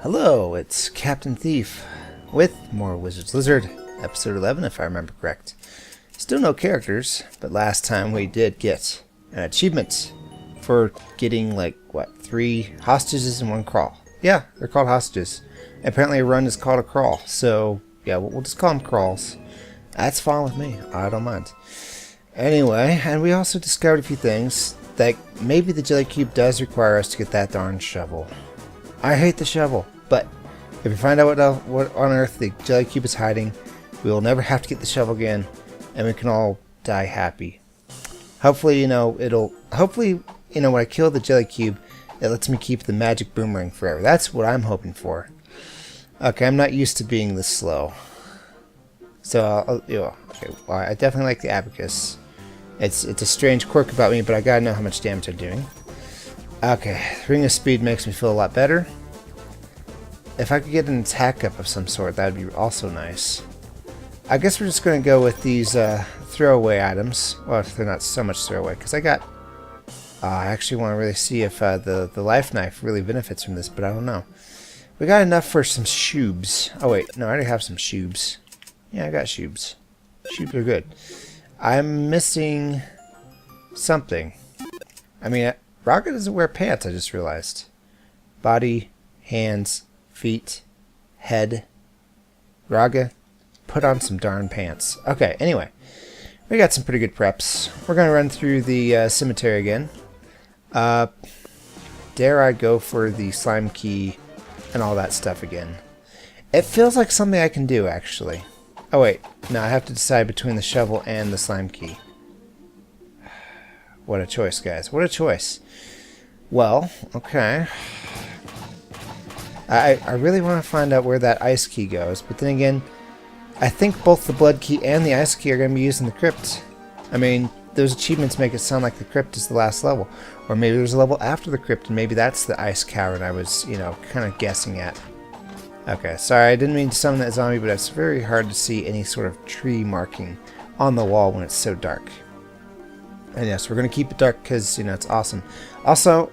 Hello, it's Captain Thief with more Wizard's Lizard, episode 11 if I remember correct. Still no characters, but last time we did get an achievement for getting like, what, 3 hostages and 1 crawl. Yeah, they're called hostages. Apparently a run is called a crawl, so yeah, we'll just call them crawls. That's fine with me, I don't mind. Anyway, and we also discovered a few things, that maybe the Jelly Cube does require us to get that darn shovel. I hate the shovel, but if we find out what on earth the Jelly Cube is hiding, we will never have to get the shovel again, and we can all die happy. Hopefully, when I kill the Jelly Cube, it lets me keep the magic boomerang forever. That's what I'm hoping for. Okay, I'm not used to being this slow. So, okay, well, I definitely like the abacus. It's a strange quirk about me, but I gotta know how much damage I'm doing. Okay, Ring of Speed makes me feel a lot better. If I could get an attack up of some sort, that would be also nice. I guess we're just going to go with these throwaway items. Well, they're not so much throwaway, because I got... I actually want to really see if the life knife really benefits from this, but I don't know. We got enough for some shoobs. Oh wait, no, I already have some shoobs. Yeah, I got shoobs. Shoobs are good. I'm missing something. I mean, Raga doesn't wear pants, I just realized. Body, hands, feet, head. Raga, put on some darn pants. Okay, anyway. We got some pretty good preps. We're going to run through the cemetery again. Dare I go for the slime key and all that stuff again? It feels like something I can do, actually. Oh wait, no, I have to decide between the shovel and the slime key. What a choice, guys. What a choice. Well, okay. I really want to find out where that ice key goes, but then again, I think both the blood key and the ice key are going to be used in the crypt. I mean, those achievements make it sound like the crypt is the last level. Or maybe there's a level after the crypt, and maybe that's the ice cavern I was, kind of guessing at. Okay, sorry, I didn't mean to summon that zombie, but it's very hard to see any sort of tree marking on the wall when it's so dark. And yes, we're going to keep it dark because, it's awesome. Also,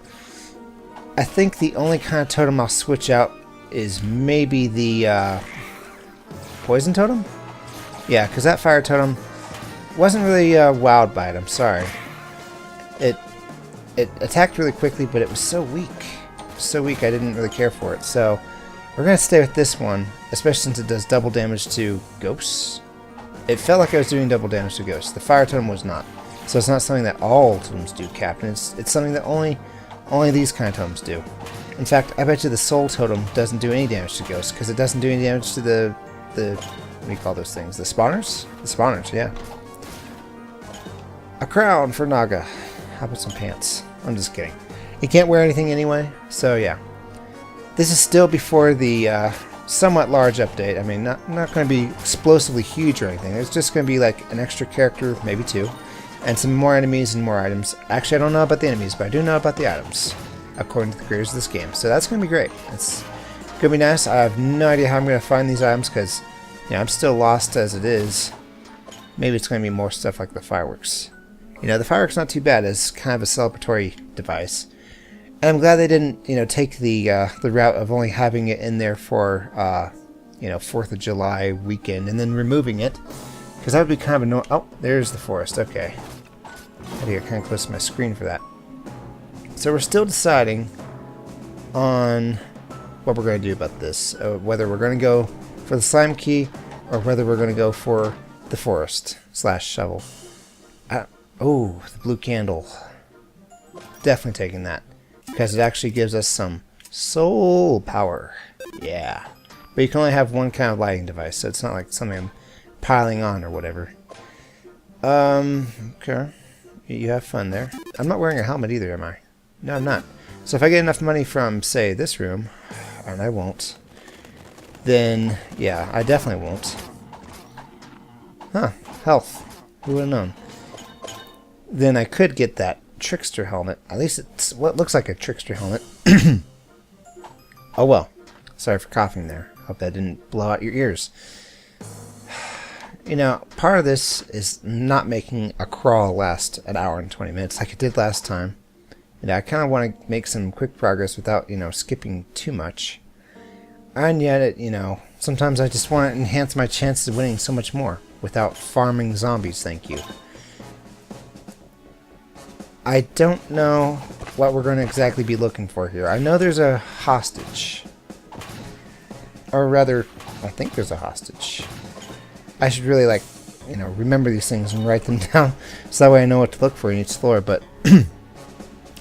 I think the only kind of totem I'll switch out is maybe the poison totem? Yeah, because that fire totem wasn't really wowed by it, I'm sorry. It attacked really quickly, but it was so weak. So weak I didn't really care for it, so we're going to stay with this one, especially since it does double damage to ghosts. It felt like I was doing double damage to ghosts. The fire totem was not. So it's not something that all totems do, Captain. It's something that only these kind of totems do. In fact, I bet you the soul totem doesn't do any damage to ghosts, because it doesn't do any damage to the what do you call those things? The spawners? The spawners, yeah. A crown for Naga. How about some pants? I'm just kidding. He can't wear anything anyway, so yeah. This is still before the somewhat large update. I mean, not going to be explosively huge or anything. It's just going to be like an extra character, maybe 2, and some more enemies and more items. Actually, I don't know about the enemies, but I do know about the items, according to the creators of this game. So that's going to be great. It's going to be nice. I have no idea how I'm going to find these items because, I'm still lost as it is. Maybe it's going to be more stuff like the fireworks. The fireworks not too bad as kind of a celebratory device. And I'm glad they didn't, take the route of only having it in there for, 4th of July weekend and then removing it. Because that would be kind of annoying. Oh, there's the forest. Okay. I had to get kind of close to my screen for that. So we're still deciding on what we're going to do about this. Whether we're going to go for the slime key or whether we're going to go for the forest / shovel. Oh, the blue candle. Definitely taking that. Because it actually gives us some soul power. Yeah. But you can only have one kind of lighting device, so it's not like something I'm piling on or whatever. Okay. You have fun there. I'm not wearing a helmet either, am I? No, I'm not. So if I get enough money from, say, this room, and I won't, then, yeah, I definitely won't. Huh. Health. Who would have known? Then I could get that trickster helmet. At least it's what looks like a trickster helmet. Oh well. Sorry for coughing there. Hope that didn't blow out your ears. Part of this is not making a crawl last an hour and 20 minutes like it did last time. I kind of want to make some quick progress without, skipping too much. And yet, sometimes I just want to enhance my chances of winning so much more without farming zombies, thank you. I don't know what we're going to exactly be looking for here. I know there's a hostage. Or rather, I think there's a hostage. I should really, remember these things and write them down so that way I know what to look for in each floor, but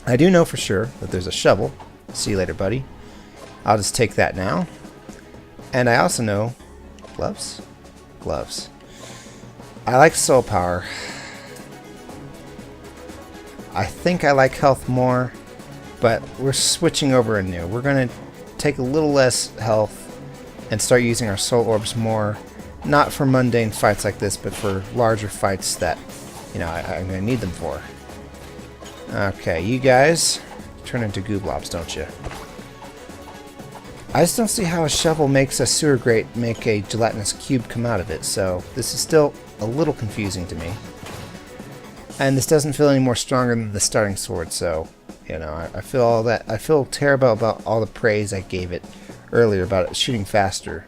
I do know for sure that there's a shovel. See you later, buddy. I'll just take that now. And I also know... Gloves? Gloves. I like soul power. I think I like health more, but we're switching over anew. We're going to take a little less health and start using our soul orbs more. Not for mundane fights like this, but for larger fights that, I'm going to need them for. Okay, you guys turn into goo blobs, don't you? I just don't see how a shovel makes a sewer grate make a gelatinous cube come out of it, so this is still a little confusing to me. And this doesn't feel any more stronger than the starting sword, so, I feel terrible about all the praise I gave it earlier about it shooting faster.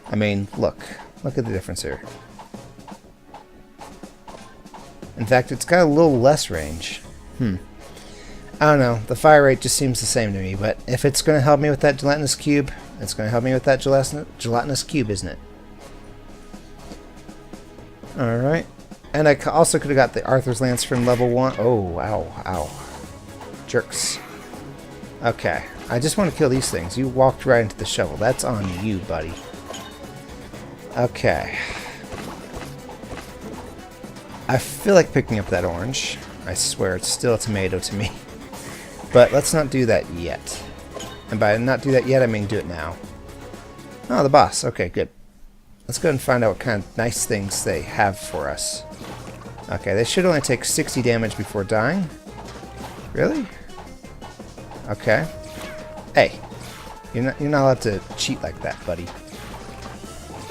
I mean, look at the difference here. In fact, it's got a little less range. I don't know, the fire rate just seems the same to me, but if it's going to help me with that gelatinous cube, it's going to help me with that gelatinous cube, isn't it? Alright. And I also could have got the Arthur's Lance from level 1. Oh, ow. Jerks. Okay, I just want to kill these things. You walked right into the shovel. That's on you, buddy. Okay. I feel like picking up that orange. I swear, it's still a tomato to me. But let's not do that yet. And by not do that yet, I mean do it now. Oh, the boss. Okay, good. Let's go ahead and find out what kind of nice things they have for us. Okay, they should only take 60 damage before dying. Really? Okay. Hey, you're not allowed to cheat like that, buddy.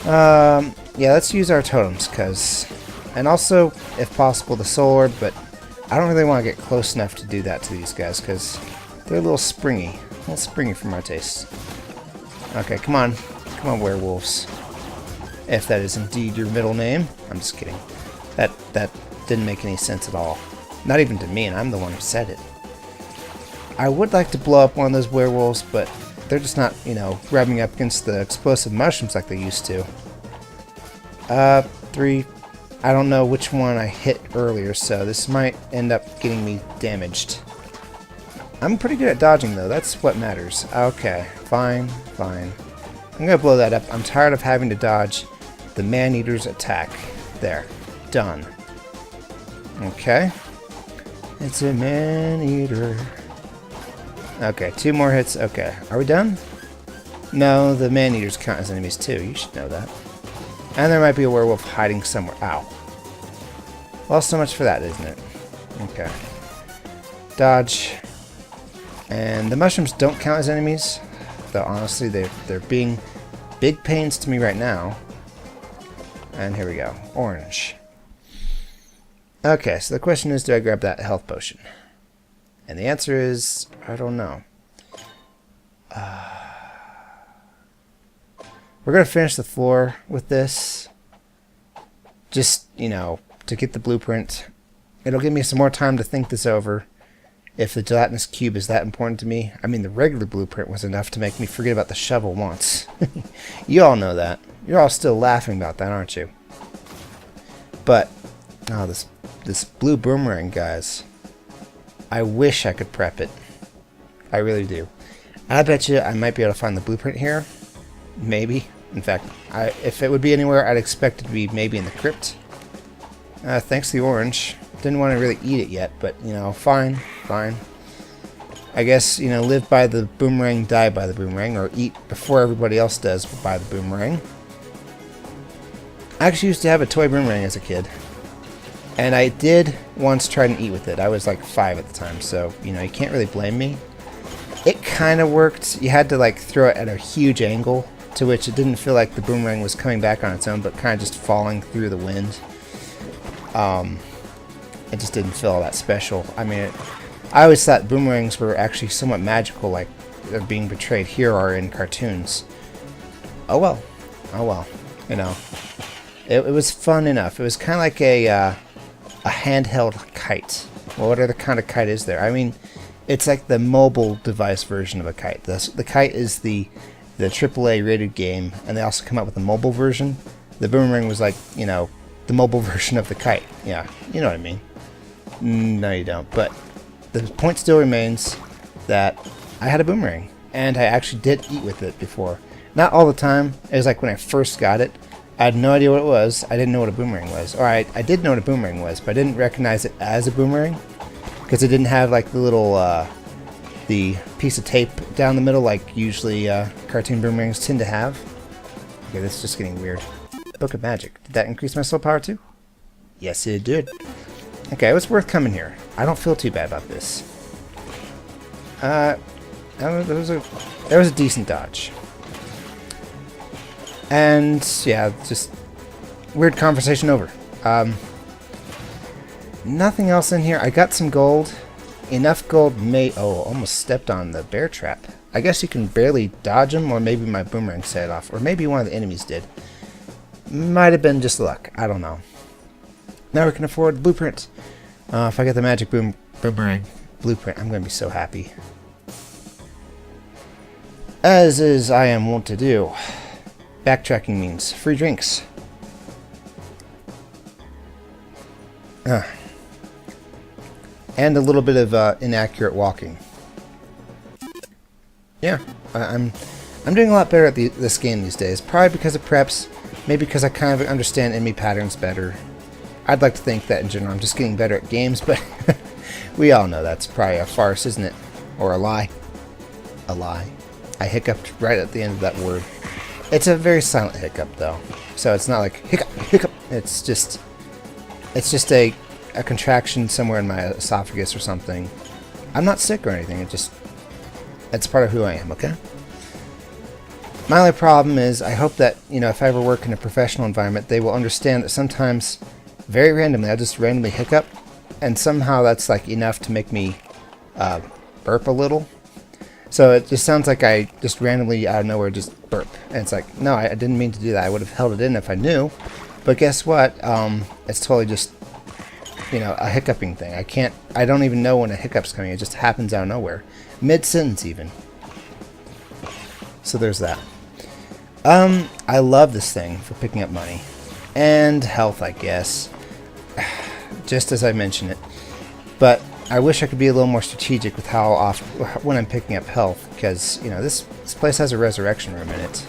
Yeah, let's use our totems, and also, if possible, the soul orb, but I don't really want to get close enough to do that to these guys, because they're a little springy for my taste. Okay, come on, werewolves. If that is indeed your middle name. I'm just kidding. That didn't make any sense at all. Not even to me, and I'm the one who said it. I would like to blow up one of those werewolves, but they're just not, rubbing up against the explosive mushrooms like they used to. 3. I don't know which one I hit earlier, so this might end up getting me damaged. I'm pretty good at dodging, though. That's what matters. Okay, fine. I'm gonna blow that up. I'm tired of having to dodge the man-eater's attack. There. Done. Okay. It's a man-eater. Okay, 2 more hits. Okay, are we done? No, the man-eaters count as enemies too. You should know that. And there might be a werewolf hiding somewhere. Ow. Well, so much for that, isn't it? Okay. Dodge. And the mushrooms don't count as enemies. Though, honestly, they're being big pains to me right now. And here we go. Orange. Okay, so the question is, do I grab that health potion? And the answer is, I don't know. We're going to finish the floor with this. Just, to get the blueprint. It'll give me some more time to think this over. If the gelatinous cube is that important to me. I mean, the regular blueprint was enough to make me forget about the shovel once. You all know that. You're all still laughing about that, aren't you? But, oh, this blue boomerang, guys. I wish I could prep it. I really do. I bet you I might be able to find the blueprint here. Maybe. In fact, if it would be anywhere, I'd expect it to be maybe in the crypt. Thanks to the orange. Didn't want to really eat it yet, but, fine. I guess, live by the boomerang, die by the boomerang, or eat before everybody else does by the boomerang. I actually used to have a toy boomerang as a kid. And I did once try and eat with it. I was like 5 at the time, so, you can't really blame me. It kind of worked. You had to, throw it at a huge angle, to which it didn't feel like the boomerang was coming back on its own, but kind of just falling through the wind. It just didn't feel all that special. I mean, I always thought boomerangs were actually somewhat magical, like they're being portrayed here or in cartoons. Oh well. Oh well. You know, it was fun enough. It was kind of like a handheld kite. Well, what other kind of kite is there? I mean, it's like the mobile device version of a kite. The kite is the AAA rated game, and they also come out with a mobile version. The boomerang was like, you know, the mobile version of the kite. Yeah, you know what I mean. No, you don't. But the point still remains that I had a boomerang, and I actually did eat with it before. Not all the time. It was like when I first got it, I had no idea what it was. I didn't know what a boomerang was. Or I did know what a boomerang was, but I didn't recognize it as a boomerang because it didn't have like the little the piece of tape down the middle like usually cartoon boomerangs tend to have. Okay, this is just getting weird. Book of Magic. Did that increase my soul power too? Yes, it did. Okay, it was worth coming here. I don't feel too bad about this. There was a decent dodge. And yeah, just weird conversation over. Nothing else in here. I got some gold. Enough gold may... Oh, almost stepped on the bear trap. I guess you can barely dodge them, or maybe my boomerang set it off. Or maybe one of the enemies did. Might have been just luck. I don't know. Now we can afford the blueprint. If I get the magic boomerang blueprint, I'm going to be so happy. As is I am wont to do. Backtracking means free drinks. And a little bit of inaccurate walking. Yeah, I'm doing a lot better at this game these days. Probably because of preps. Maybe because I kind of understand enemy patterns better. I'd like to think that in general I'm just getting better at games, but we all know that's probably a farce, isn't it? Or a lie. A lie. I hiccuped right at the end of that word. It's a very silent hiccup, though. So it's not like hiccup, hiccup. It's just a contraction somewhere in my esophagus or something. I'm not sick or anything. It's part of who I am, okay? My only problem is I hope that, you know, if I ever work in a professional environment, they will understand that sometimes, very randomly, I'll just randomly hiccup, and somehow that's like enough to make me burp a little. So it just sounds like I just randomly out of nowhere just burp. And it's like, no, I didn't mean to do that. I would have held it in if I knew. But guess what? It's totally just, you know, a hiccuping thing. I don't even know when a hiccup's coming. It just happens out of nowhere. Mid-sentence even. So there's that. I love this thing for picking up money. And health, I guess. Just as I mentioned it. But I wish I could be a little more strategic with how often, when I'm picking up health, because, you know, this place has a resurrection room in it.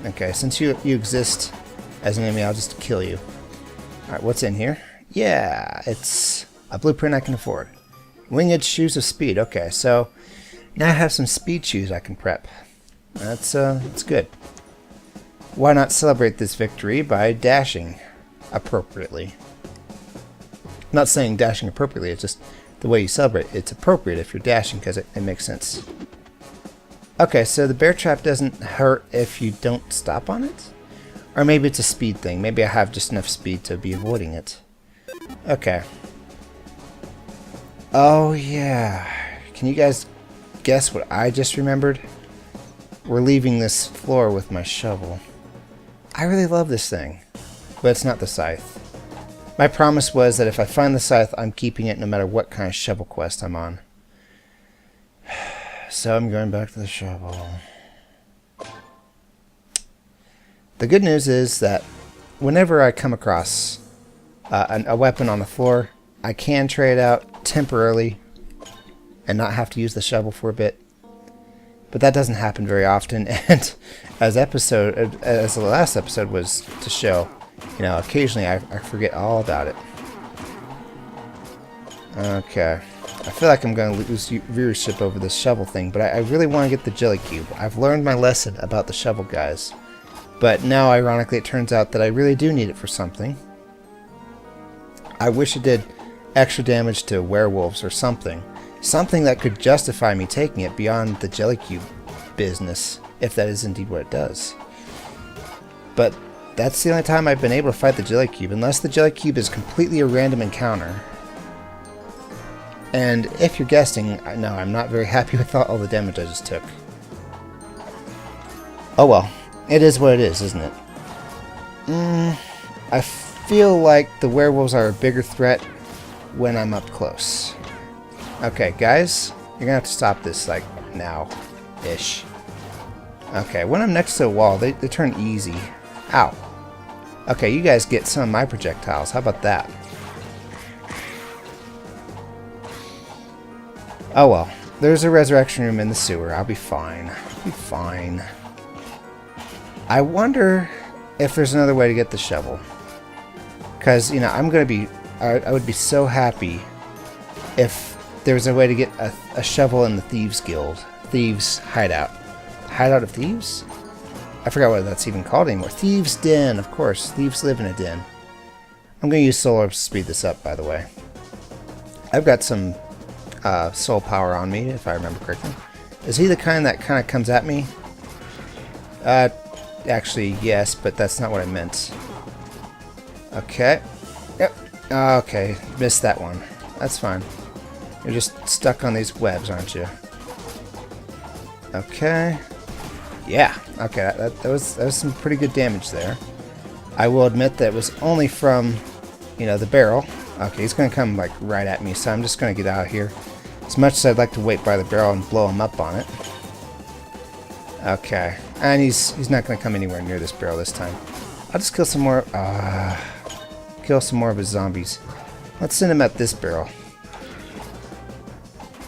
Okay, since you exist as an enemy, I'll just kill you. Alright, what's in here? Yeah, it's a blueprint I can afford. Winged Shoes of Speed. Okay, so now I have some speed shoes I can prep. That's good. Why not celebrate this victory by dashing appropriately? I'm not saying dashing appropriately, it's just the way you celebrate. It's appropriate if you're dashing because it makes sense. Okay, so the bear trap doesn't hurt if you don't stop on it? Or maybe it's a speed thing. Maybe I have just enough speed to be avoiding it. Okay. Oh yeah. Can you guys guess what I just remembered? We're leaving this floor with my shovel. I really love this thing. But it's not the scythe. My promise was that if I find the scythe, I'm keeping it no matter what kind of shovel quest I'm on. So I'm going back to the shovel. The good news is that whenever I come across a weapon on the floor, I can trade out temporarily and not have to use the shovel for a bit. But that doesn't happen very often, and as the last episode was to show, you know, occasionally I forget all about it. Okay. I feel like I'm going to lose viewership over this shovel thing, but I really want to get the jelly cube. I've learned my lesson about the shovel guys. But now, ironically, it turns out that I really do need it for something. I wish it did extra damage to werewolves or something. Something that could justify me taking it beyond the jelly cube business, if that is indeed what it does. But that's the only time I've been able to fight the jelly cube, unless the jelly cube is completely a random encounter. And if you're guessing, no, I'm not very happy with all the damage I just took. Oh well, it is what it is, isn't it? I feel like the werewolves are a bigger threat when I'm up close. Okay, guys, you're gonna have to stop this, like, now-ish. Okay, when I'm next to a wall, they turn easy. Ow. Okay, you guys get some of my projectiles. How about that? Oh well, there's a resurrection room in the sewer. I'll be fine. I'll be fine. I wonder if there's another way to get the shovel. Because, you know, I'm going to be... I would be so happy if there was a way to get a shovel in the Thieves Guild. Thieves Hideout. Hideout of Thieves? I forgot what that's even called anymore. Thieves' Den, of course. Thieves live in a den. I'm going to use solar to speed this up, by the way. I've got some soul power on me, if I remember correctly. Is he the kind that kind of comes at me? Actually, yes, but that's not what I meant. Okay. Yep. Okay, missed that one. That's fine. You're just stuck on these webs, aren't you? Okay. Yeah. Okay, that was some pretty good damage there. I will admit that it was only from, you know, the barrel. Okay, he's going to come, like, right at me, so I'm just going to get out of here. As much as I'd like to wait by the barrel and blow him up on it. Okay. And he's not going to come anywhere near this barrel this time. I'll just kill some more... kill some more of his zombies. Let's send him at this barrel.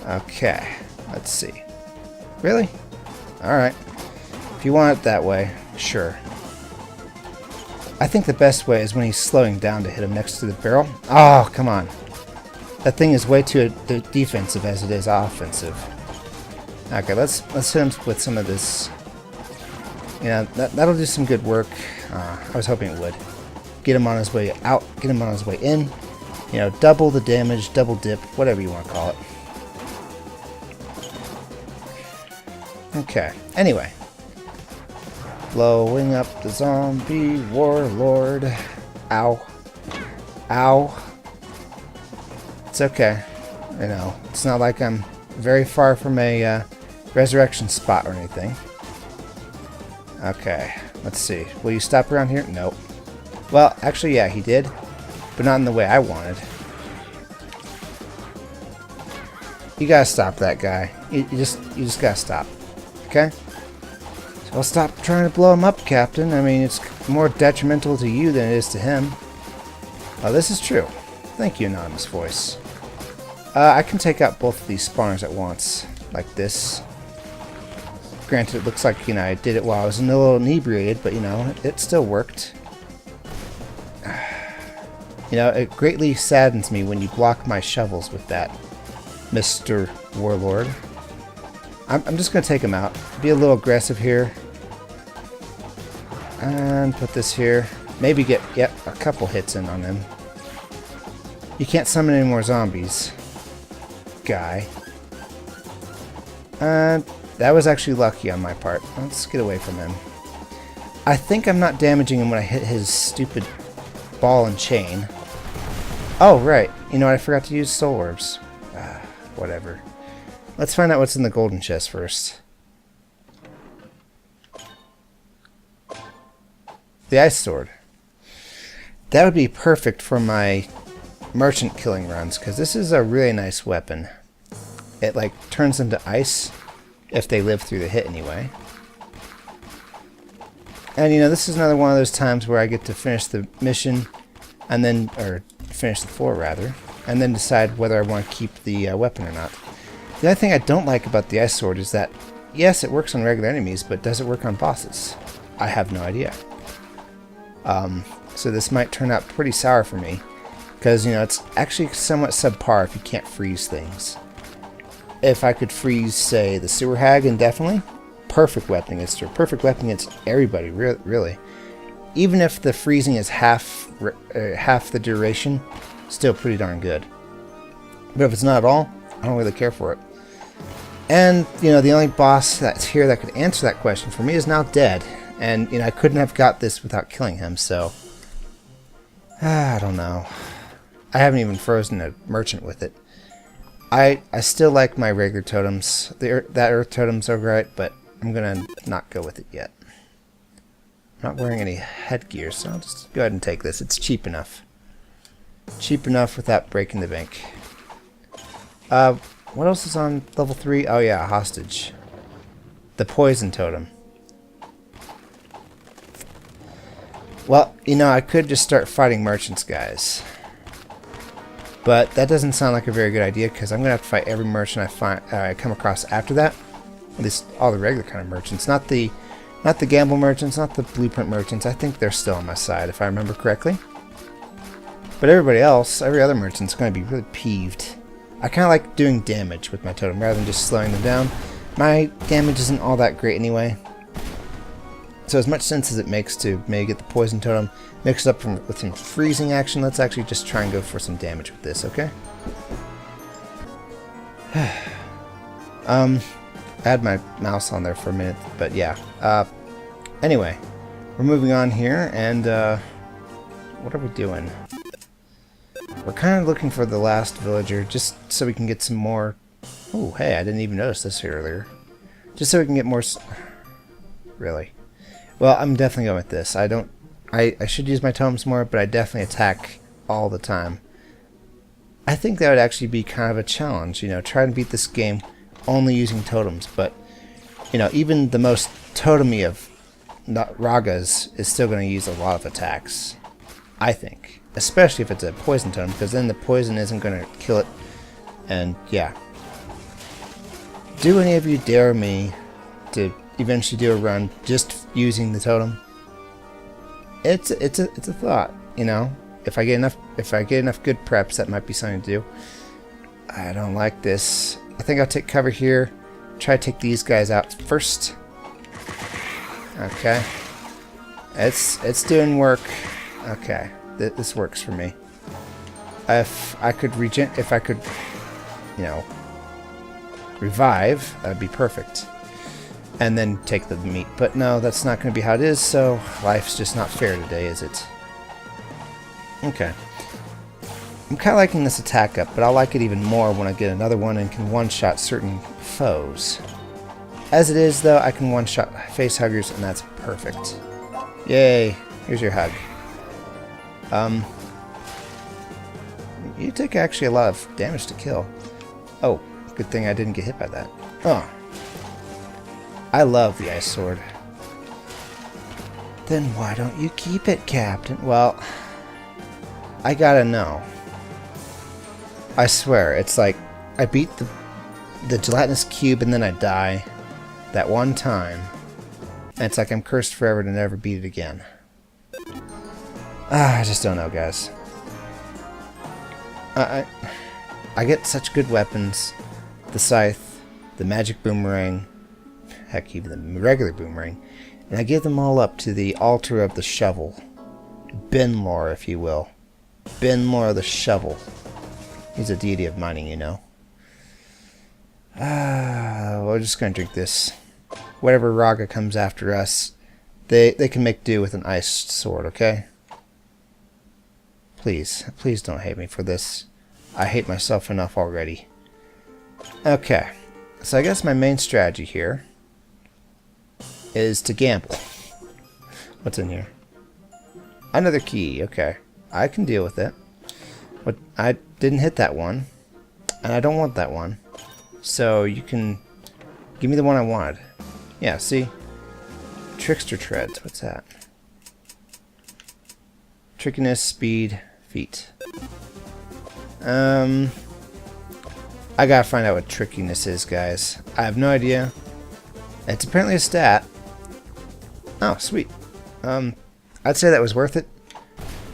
Okay. Let's see. Really? Alright. If you want it that way, sure. I think the best way is when he's slowing down to hit him next to the barrel. Oh, come on. That thing is way too defensive as it is offensive. Okay, let's hit him with some of this. You know, that'll do some good work. I was hoping it would. Get him on his way out, get him on his way in. You know, double the damage, double dip, whatever you want to call it. Okay, anyway. Blowing up the zombie warlord. Ow. Ow. It's okay. You know, it's not like I'm very far from a resurrection spot or anything. Okay, let's see. Will you stop around here? Nope. Well, actually, yeah, he did, but not in the way I wanted. You gotta stop that guy. You just gotta stop. Okay? So I'll stop trying to blow him up, Captain. I mean, it's more detrimental to you than it is to him. Oh, this is true. Thank you, anonymous voice. I can take out both of these spawners at once, like this. Granted, it looks like, you know, I did it while I was a little inebriated, but, you know, it still worked. You know, it greatly saddens me when you block my shovels with that, Mr. Warlord. I'm just going to take him out. Be a little aggressive here. And put this here. Maybe get, yep, a couple hits in on him. You can't summon any more zombies. Guy. And that was actually lucky on my part. Let's get away from him. I think I'm not damaging him when I hit his stupid ball and chain. Oh, right. You know what? I forgot to use soul orbs. Whatever. Let's find out what's in the golden chest first. The ice sword. That would be perfect for my merchant killing runs, because this is a really nice weapon. It, like, turns them to ice, if they live through the hit anyway. And, you know, this is another one of those times where I get to finish the mission, and then, or finish the floor, rather, and then decide whether I want to keep the weapon or not. The other thing I don't like about the ice sword is that, yes, it works on regular enemies, but does it work on bosses? I have no idea. So this might turn out pretty sour for me, because, you know, it's actually somewhat subpar if you can't freeze things. If I could freeze, say, the sewer hag, indefinitely, perfect weapon against her. Perfect weapon against everybody, really. Even if the freezing is half the duration, still pretty darn good. But if it's not at all, I don't really care for it. And, you know, the only boss that's here that could answer that question for me is now dead. And, you know, I couldn't have got this without killing him, so... I don't know. I haven't even frozen a merchant with it. I still like my regular totems. That earth totem's alright, but I'm gonna not go with it yet. not wearing any headgear, so I'll just go ahead and take this. It's cheap enough. Cheap enough without breaking the bank. What else is on level 3? Oh yeah, hostage. The poison totem. Well, you know, I could just start fighting merchants, guys. But that doesn't sound like a very good idea, because I'm going to have to fight every merchant I come across after that. At least all the regular kind of merchants. Not the gamble merchants, not the blueprint merchants. I think they're still on my side, if I remember correctly. But everybody else, every other merchant's going to be really peeved. I kind of like doing damage with my totem rather than just slowing them down. My damage isn't all that great anyway. So as much sense as it makes to maybe get the poison totem, mix it up with some freezing action, let's actually just try and go for some damage with this, okay? I had my mouse on there for a minute, but yeah. Anyway, we're moving on here, and what are we doing? We're kind of looking for the last villager, just so we can get some more... Oh, hey, I didn't even notice this earlier. Just so we can get more... Really? Well, I'm definitely going with this. I should use my totems more, but I definitely attack all the time. I think that would actually be kind of a challenge, you know, try to beat this game only using totems, but, you know, even the most totemy of Ragas is still going to use a lot of attacks, I think. Especially if it's a poison totem, because then the poison isn't going to kill it, and yeah. Do any of you dare me to eventually do a run just using the totem? It's a thought, you know. If I get enough good preps, that might be something to do. I don't like this. I think I'll take cover here. Try to take these guys out first. Okay. It's doing work. Okay. This works for me. If I could you know, revive, that'd be perfect. And then take the meat. But no, that's not going to be how it is, so life's just not fair today, is it? Okay. I'm kind of liking this attack up, but I'll like it even more when I get another one and can one-shot certain foes. As it is, though, I can one-shot face huggers, and that's perfect. Yay! Here's your hug. You take actually a lot of damage to kill. Oh, good thing I didn't get hit by that. Oh. I love the ice sword. Then why don't you keep it, Captain? Well, I gotta know. I swear, it's like I beat the gelatinous cube and then I die that one time. And it's like I'm cursed forever to never beat it again. I just don't know, guys. I get such good weapons. The scythe, the magic boomerang, heck, even the regular boomerang, and I give them all up to the altar of the shovel. Benlor, if you will. Benlor the shovel. He's a deity of mining, you know. We're just gonna drink this. Whatever Raga comes after us, they can make do with an ice sword, okay? Please don't hate me for this. I hate myself enough already. Okay, so I guess my main strategy here is to gamble. What's in here? Another key, okay. I can deal with it. But I didn't hit that one, and I don't want that one. So you can give me the one I wanted. Yeah, see? Trickster treads, what's that? Trickiness, speed, feet. I gotta find out what trickiness is, guys. I have no idea. It's apparently a stat. Oh, sweet. I'd say that was worth it.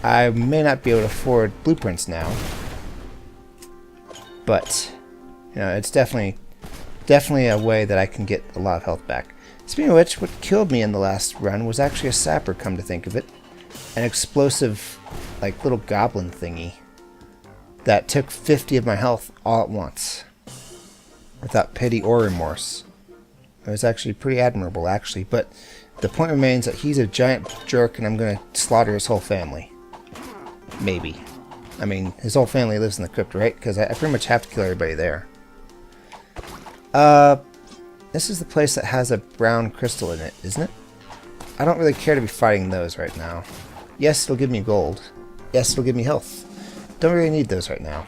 I may not be able to afford blueprints now, but you know, it's definitely a way that I can get a lot of health back. Speaking of which, what killed me in the last run was actually a sapper, come to think of it. An explosive, like, little goblin thingy that took 50 of my health all at once, without pity or remorse. It was actually pretty admirable, actually, but the point remains that he's a giant jerk and I'm going to slaughter his whole family. Maybe. I mean, his whole family lives in the crypt, right? Because I pretty much have to kill everybody there. This is the place that has a brown crystal in it, isn't it? I don't really care to be fighting those right now. Yes, it'll give me gold. Yes, it'll give me health. Don't really need those right now.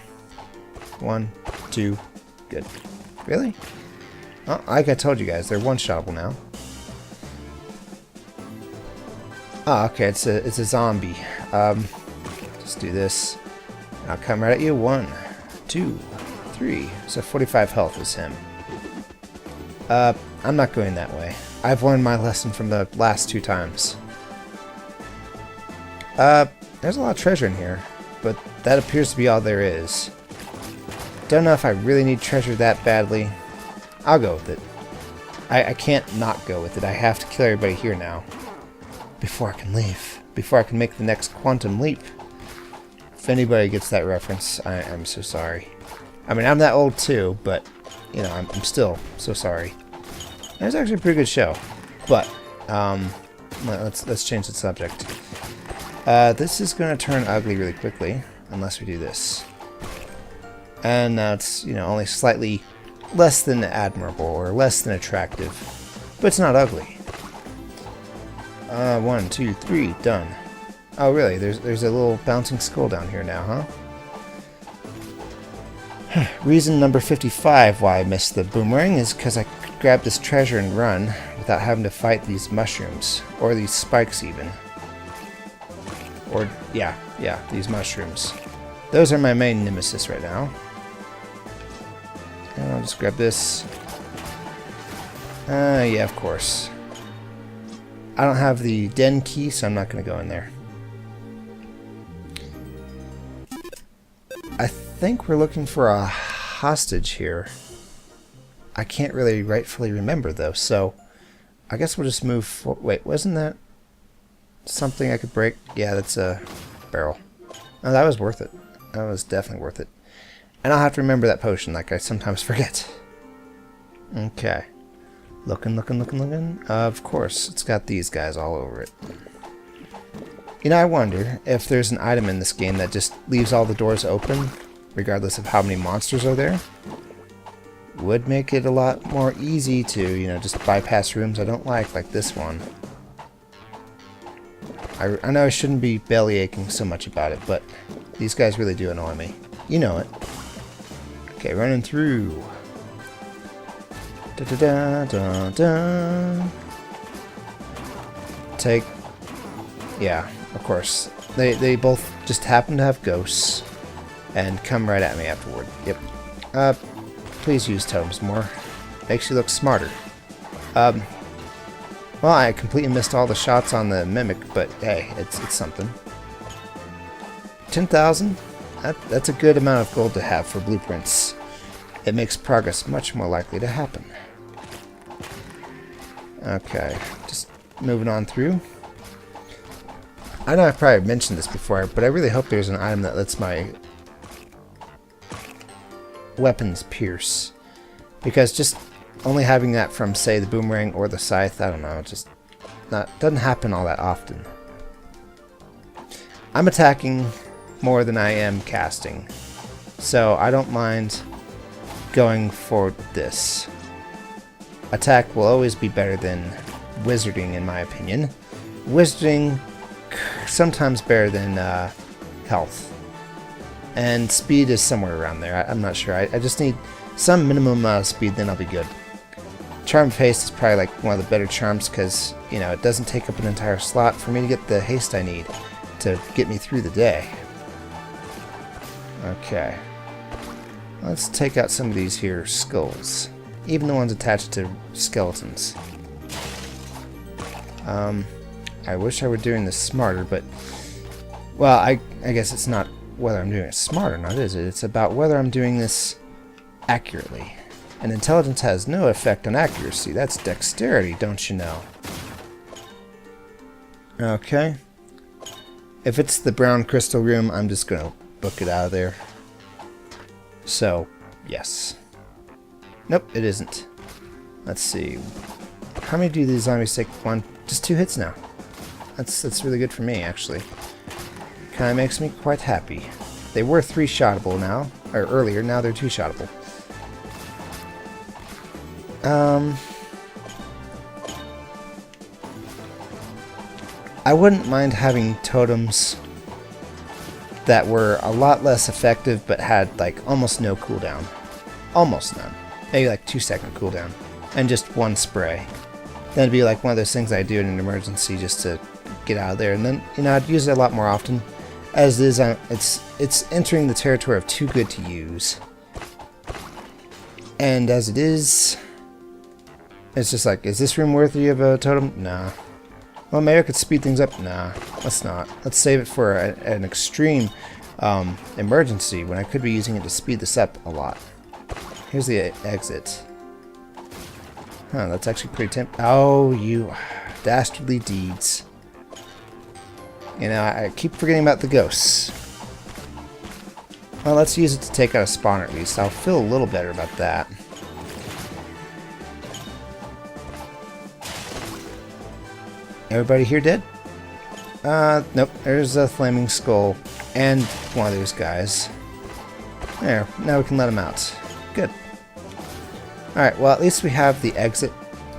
1, 2, good. Really? Oh, like I told you guys, they're one-shotable now. Oh, okay, it's a zombie. Just do this. I'll come right at you. 1, 2, 3. So 45 health is him. I'm not going that way. I've learned my lesson from the last 2 times. There's a lot of treasure in here, but that appears to be all there is. Don't know if I really need treasure that badly. I'll go with it. I can't not go with it. I have to kill everybody here now. Before I can leave. Before I can make the next quantum leap. If anybody gets that reference, I'm so sorry. I mean, I'm that old too, but, you know, I'm still so sorry. It was actually a pretty good show. But, let's change the subject. This is going to turn ugly really quickly, unless we do this. And now it's, you know, only slightly less than admirable, or less than attractive. But it's not ugly. 1, 2, 3, done. Oh, really? There's a little bouncing skull down here now, huh? Reason number 55 why I missed the boomerang is because I could grab this treasure and run without having to fight these mushrooms, or these spikes even. Or, yeah, these mushrooms. Those are my main nemesis right now. And I'll just grab this. Yeah, of course. I don't have the den key, so I'm not going to go in there. I think we're looking for a hostage here. I can't really rightfully remember, though, so I guess we'll just move forward. Wait, wasn't that something I could break? Yeah, that's a barrel. Oh, that was worth it. That was definitely worth it. And I'll have to remember that potion, like I sometimes forget. Okay. Looking. Of course, it's got these guys all over it. You know, I wonder if there's an item in this game that just leaves all the doors open, regardless of how many monsters are there. Would make it a lot more easy to, you know, just bypass rooms I don't like this one. I know I shouldn't be belly aching so much about it, but these guys really do annoy me. You know it. Okay, running through. Da da da da da. Take. Yeah, of course. They both just happen to have ghosts and come right at me afterward. Yep. Please use totems more. Makes you look smarter. Well, I completely missed all the shots on the mimic, but hey, it's something. 10,000? That's a good amount of gold to have for blueprints. It makes progress much more likely to happen. Okay, just moving on through. I know I've probably mentioned this before, but I really hope there's an item that lets my weapons pierce. Because just only having that from, say, the boomerang or the scythe, I don't know, it just doesn't happen all that often. I'm attacking more than I am casting, so I don't mind going for this. Attack will always be better than wizarding, in my opinion. Wizarding sometimes better than health. And speed is somewhere around there. I'm not sure. I just need some minimum amount of speed, then I'll be good. Charmed Haste is probably like one of the better charms because, you know, it doesn't take up an entire slot for me to get the haste I need to get me through the day. Okay. Let's take out some of these here skulls. Even the ones attached to skeletons. I wish I were doing this smarter, but... Well, I guess it's not whether I'm doing it smart or not, is it? It's about whether I'm doing this accurately. And intelligence has no effect on accuracy. That's dexterity, don't you know? Okay. If it's the brown crystal room, I'm just gonna book it out of there. So, yes. Nope, it isn't. Let's see. How many do these zombies take? One, just 2 hits now. That's really good for me, actually. Kind of makes me quite happy. They were 3-shottable now, or earlier. Now they're 2-shottable. I wouldn't mind having totems that were a lot less effective but had like almost no cooldown. Almost none. Maybe like 2-second cooldown. And just one spray. That'd be like one of those things I do in an emergency just to get out of there. And then, you know, I'd use it a lot more often. As it is, it's entering the territory of too good to use. And as it is, it's just like, is this room worthy of a totem? Nah. Well, maybe I could speed things up. Nah, let's not. Let's save it for an extreme emergency when I could be using it to speed this up a lot. Here's the exit. Huh, that's actually pretty Oh, you dastardly deeds. You know, I keep forgetting about the ghosts. Well, let's use it to take out a spawner at least. I'll feel a little better about that. Everybody here dead? Nope. There's a flaming skull and one of those guys. There. Now we can let him out. Good. Alright, well, at least we have the exit,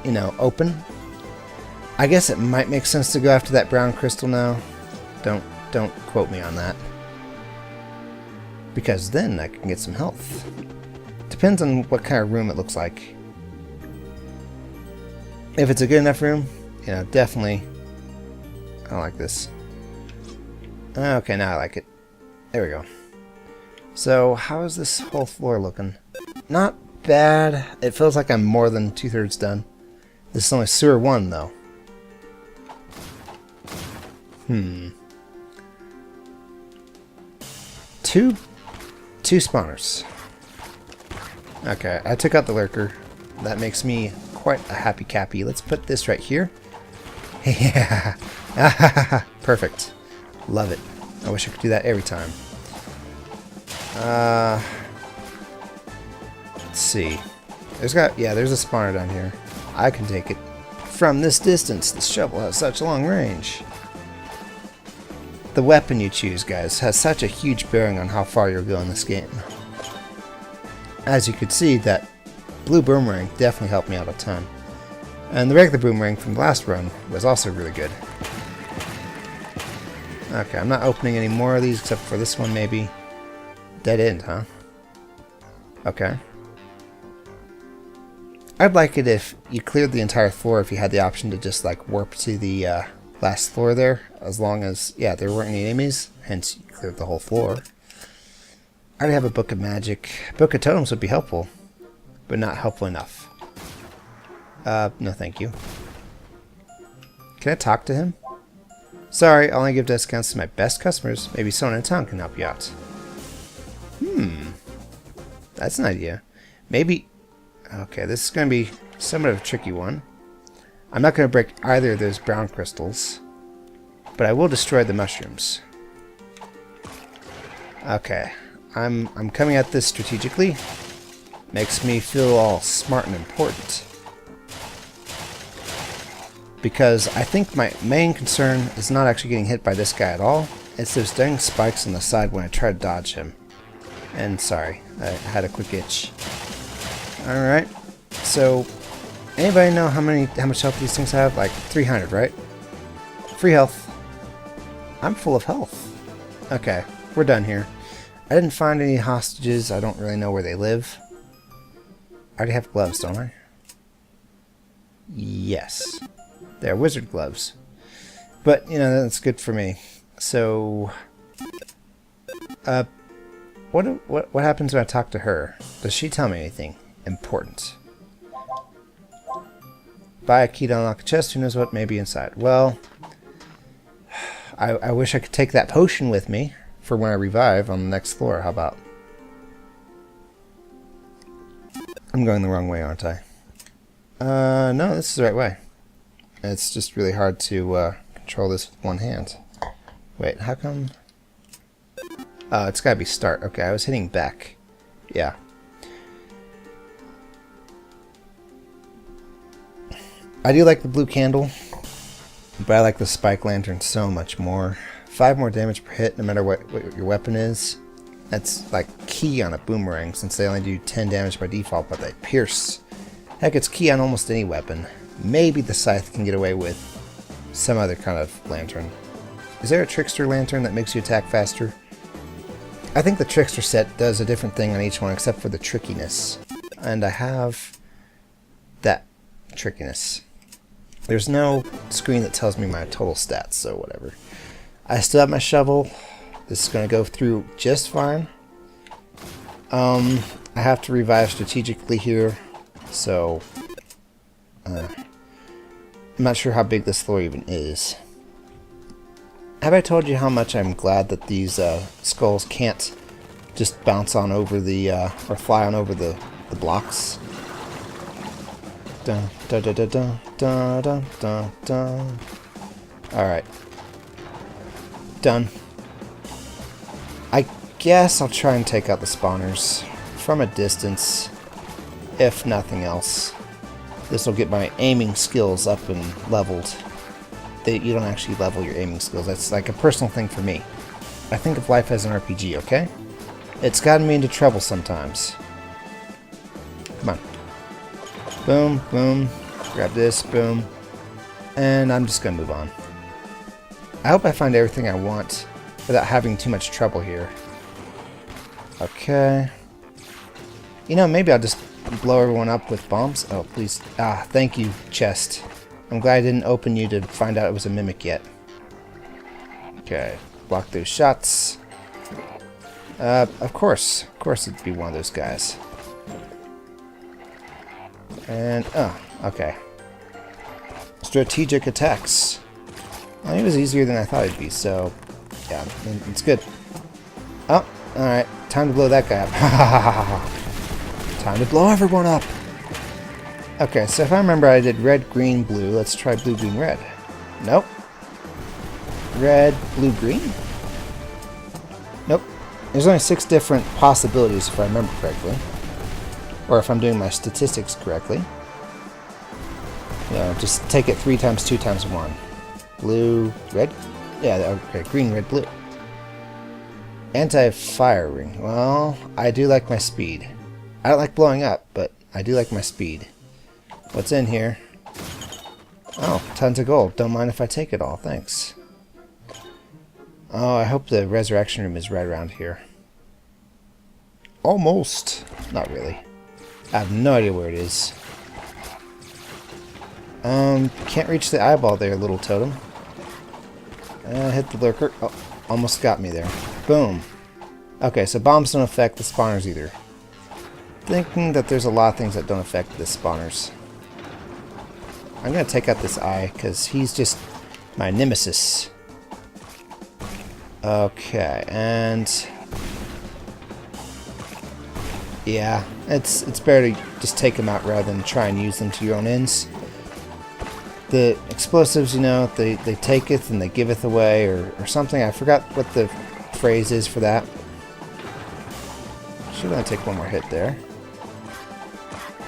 you know, open. I guess it might make sense to go after that brown crystal now. Don't quote me on that. Because then I can get some health. Depends on what kind of room it looks like. If it's a good enough room, you know, definitely. I don't like this. Okay, now I like it. There we go. So, how is this whole floor looking? Not bad. It feels like I'm more than 2/3 done. This is only sewer 1, though. Two spawners. Okay, I took out the lurker. That makes me quite a happy cappy. Let's put this right here. Yeah. Perfect. Love it. I wish I could do that every time. Let's see. There's a spawner down here. I can take it. From this distance, the shovel has such long range. The weapon you choose, guys, has such a huge bearing on how far you'll go in this game. As you could see, that blue boomerang definitely helped me out a ton. And the regular boomerang from the last run was also really good. Okay, I'm not opening any more of these except for this one maybe. Dead end, huh? Okay. I'd like it if you cleared the entire floor if you had the option to just like warp to the last floor there, as long as, yeah, there weren't any enemies, hence you cleared the whole floor. I already have a Book of Magic. Book of Totems would be helpful, but not helpful enough. No thank you. Can I talk to him? Sorry, I only give discounts to my best customers. Maybe someone in town can help you out. That's an idea. Maybe... Okay, this is going to be somewhat of a tricky one. I'm not going to break either of those brown crystals, but I will destroy the mushrooms. Okay, I'm coming at this strategically. Makes me feel all smart and important. Because I think my main concern is not actually getting hit by this guy at all. It's those dang spikes on the side when I try to dodge him. And sorry, I had a quick itch. Alright, so anybody know how much health these things have? Like 300, right? Free health. I'm full of health. Okay, we're done here. I didn't find any hostages. I don't really know where they live. I already have gloves, don't I? Yes. They're wizard gloves. But, you know, that's good for me. So, what happens when I talk to her? Does she tell me anything important? Buy a key to unlock a chest. Who knows what may be inside? Well, I wish I could take that potion with me for when I revive on the next floor. How about? I'm going the wrong way, aren't I? No, this is the right way. It's just really hard to control this with one hand. Wait, how come? Oh, it's gotta be start. Okay, I was hitting back. Yeah. I do like the blue candle, but I like the spike lantern so much more. 5 more damage per hit, no matter what your weapon is. That's like key on a boomerang, since they only do 10 damage by default, but they pierce. Heck, it's key on almost any weapon. Maybe the scythe can get away with some other kind of lantern. Is there a trickster lantern that makes you attack faster? I think the trickster set does a different thing on each one except for the trickiness. And I have that trickiness. There's no screen that tells me my total stats, so whatever. I still have my shovel. This is going to go through just fine. I have to revive strategically here, so I'm not sure how big this floor even is. Have I told you how much I'm glad that these skulls can't just bounce on over the, or fly on over the blocks? Dun, dun, dun, dun, dun, dun, dun, dun, dun. Alright. Done. I guess I'll try and take out the spawners from a distance, if nothing else. This will get my aiming skills up and leveled. You don't actually level your aiming skills. That's like a personal thing for me. I think of life as an RPG, okay? It's gotten me into trouble sometimes. Come on. Boom, boom. Grab this, boom. And I'm just gonna move on. I hope I find everything I want without having too much trouble here. Okay. You know, maybe I'll just blow everyone up with bombs. Oh, please. Ah, thank you, chest. I'm glad I didn't open you to find out it was a mimic yet. Okay. Block those shots. Of course it'd be one of those guys. And, oh, okay. Strategic attacks. Well, it was easier than I thought it'd be, so, yeah, it's good. Oh, alright. Time to blow that guy up. Time to blow everyone up. Okay, so if I remember I did red, green, blue. Let's try blue, green, red. Nope. Red, blue, green? Nope. There's only 6 different possibilities if I remember correctly. Or if I'm doing my statistics correctly. You know, just take it 3 times 2 times 1. Blue, red? Yeah, okay, green, red, blue. Anti-fire ring. Well, I do like my speed. I don't like blowing up, but I do like my speed. What's in here? Oh, tons of gold. Don't mind if I take it all, thanks. Oh, I hope the resurrection room is right around here. Almost. Not really. I have no idea where it is. Can't reach the eyeball there, little totem. Hit the lurker. Oh, almost got me there. Boom. Okay, so bombs don't affect the spawners either. Thinking that there's a lot of things that don't affect the spawners. I'm gonna take out this eye, because he's just my nemesis. Okay, and yeah, it's better to just take them out rather than try and use them to your own ends. The explosives, you know, they taketh and they giveth away, or something. I forgot what the phrase is for that. Should only take one more hit there.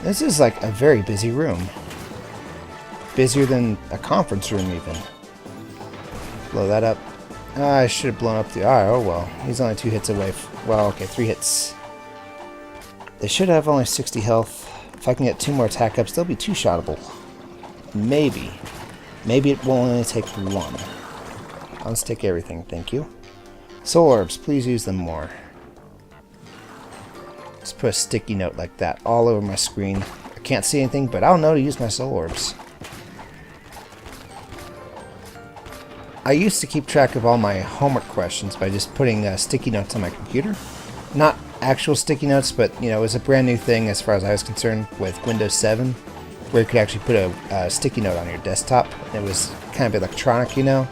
This is like a very busy room. Busier than a conference room even. Blow that up. I should have blown up the eye. Oh well. He's only 2 hits away. Well, okay, 3 hits. They should have only 60 health. If I can get 2 more attack ups, they'll be 2-shottable. Maybe. Maybe it will only take 1. Let's take everything, thank you. Soul orbs, please use them more. Let's put a sticky note like that all over my screen. I can't see anything, but I'll know to use my soul orbs. I used to keep track of all my homework questions by just putting sticky notes on my computer. Not actual sticky notes, but you know, it was a brand new thing as far as I was concerned with Windows 7, where you could actually put a sticky note on your desktop. It was kind of electronic, you know.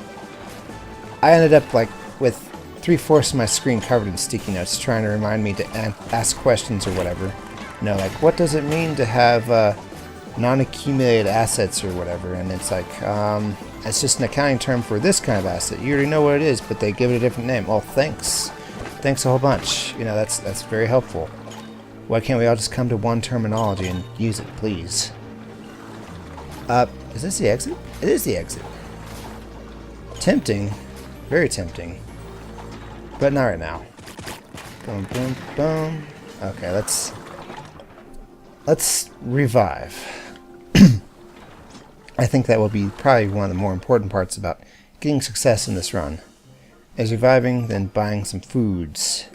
I ended up like with 3/4 of my screen covered in sticky notes, trying to remind me to ask questions or whatever. You know, like what does it mean to have non-accumulated assets or whatever? And it's like, it's just an accounting term for this kind of asset. You already know what it is, but they give it a different name. Oh, thanks. Thanks a whole bunch. You know, that's very helpful. Why can't we all just come to one terminology and use it, please? Is this the exit? It is the exit. Tempting. Very tempting. But not right now. Boom, boom, boom. Okay, let's revive. I think that will be probably one of the more important parts about getting success in this run. Is reviving, then buying some foods.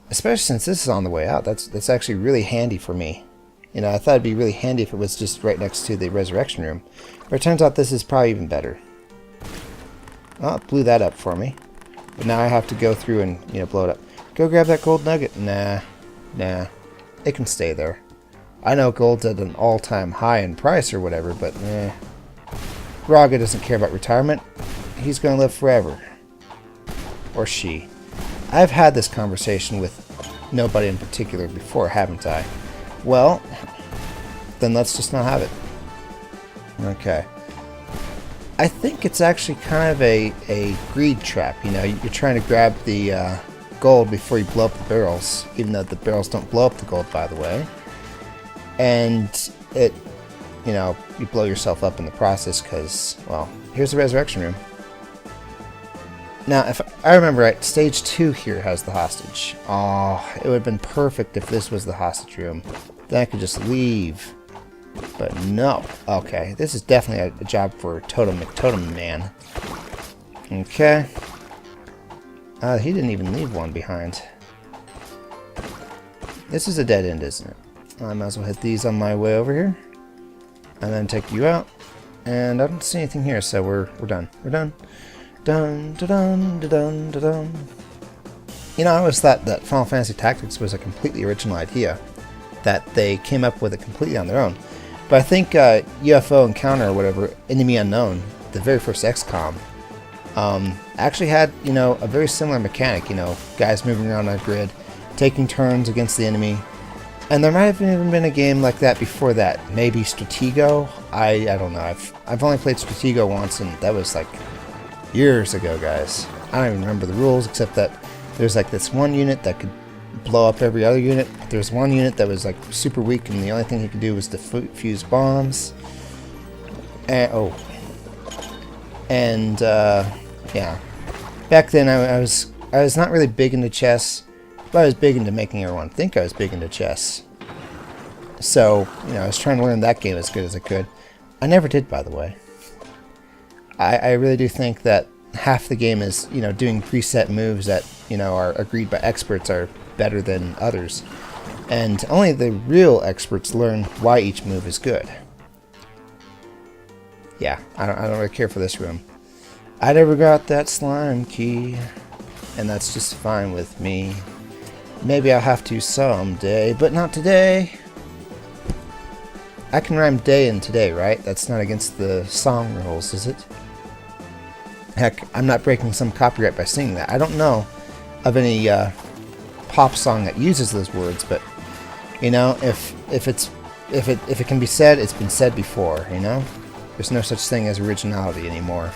Especially since this is on the way out. That's actually really handy for me. You know, I thought it'd be really handy if it was just right next to the resurrection room. But it turns out this is probably even better. Well, it blew that up for me. But now I have to go through and, you know, blow it up. Go grab that gold nugget. Nah. It can stay there. I know gold's at an all-time high in price or whatever, but Raga doesn't care about retirement. He's going to live forever. Or she. I've had this conversation with nobody in particular before, haven't I? Well, then let's just not have it. Okay. I think it's actually kind of a greed trap. You know, you're trying to grab the gold before you blow up the barrels, even though the barrels don't blow up the gold, by the way. And it, you know, you blow yourself up in the process because, well, here's the resurrection room. Now, if I remember right, stage 2 here has the hostage. Oh, it would have been perfect if this was the hostage room. Then I could just leave. But no. Okay, this is definitely a job for Totem McTotem Man. Okay. He didn't even leave one behind. This is a dead end, isn't it? I might as well hit these on my way over here. And then take you out. And I don't see anything here, so we're done. We're done. Dun dun dun dun dun dun. You know, I always thought that Final Fantasy Tactics was a completely original idea. That they came up with it completely on their own. But I think UFO Encounter or whatever, Enemy Unknown, the very first XCOM, actually had, you know, a very similar mechanic. You know, guys moving around on a grid, taking turns against the enemy. And there might have even been a game like that before that. Maybe Stratego? I don't know. I've only played Stratego once, and that was like years ago, guys. I don't even remember the rules, except that there's like this one unit that could blow up every other unit. There's one unit that was like super weak, and the only thing he could do was defuse bombs. And yeah, back then I was not really big into chess, but I was big into making everyone think I was big into chess. So, you know, I was trying to learn that game as good as I could. I never did, by the way. I really do think that half the game is, you know, doing preset moves that, you know, are agreed by experts are better than others. And only the real experts learn why each move is good. Yeah, I don't really care for this room. I never got that slime key, and that's just fine with me. Maybe I'll have to someday, but not today. I can rhyme day and today, right? That's not against the song rules, is it? Heck, I'm not breaking some copyright by singing that. I don't know of any pop song that uses those words, but you know, if it can be said, it's been said before. You know, there's no such thing as originality anymore.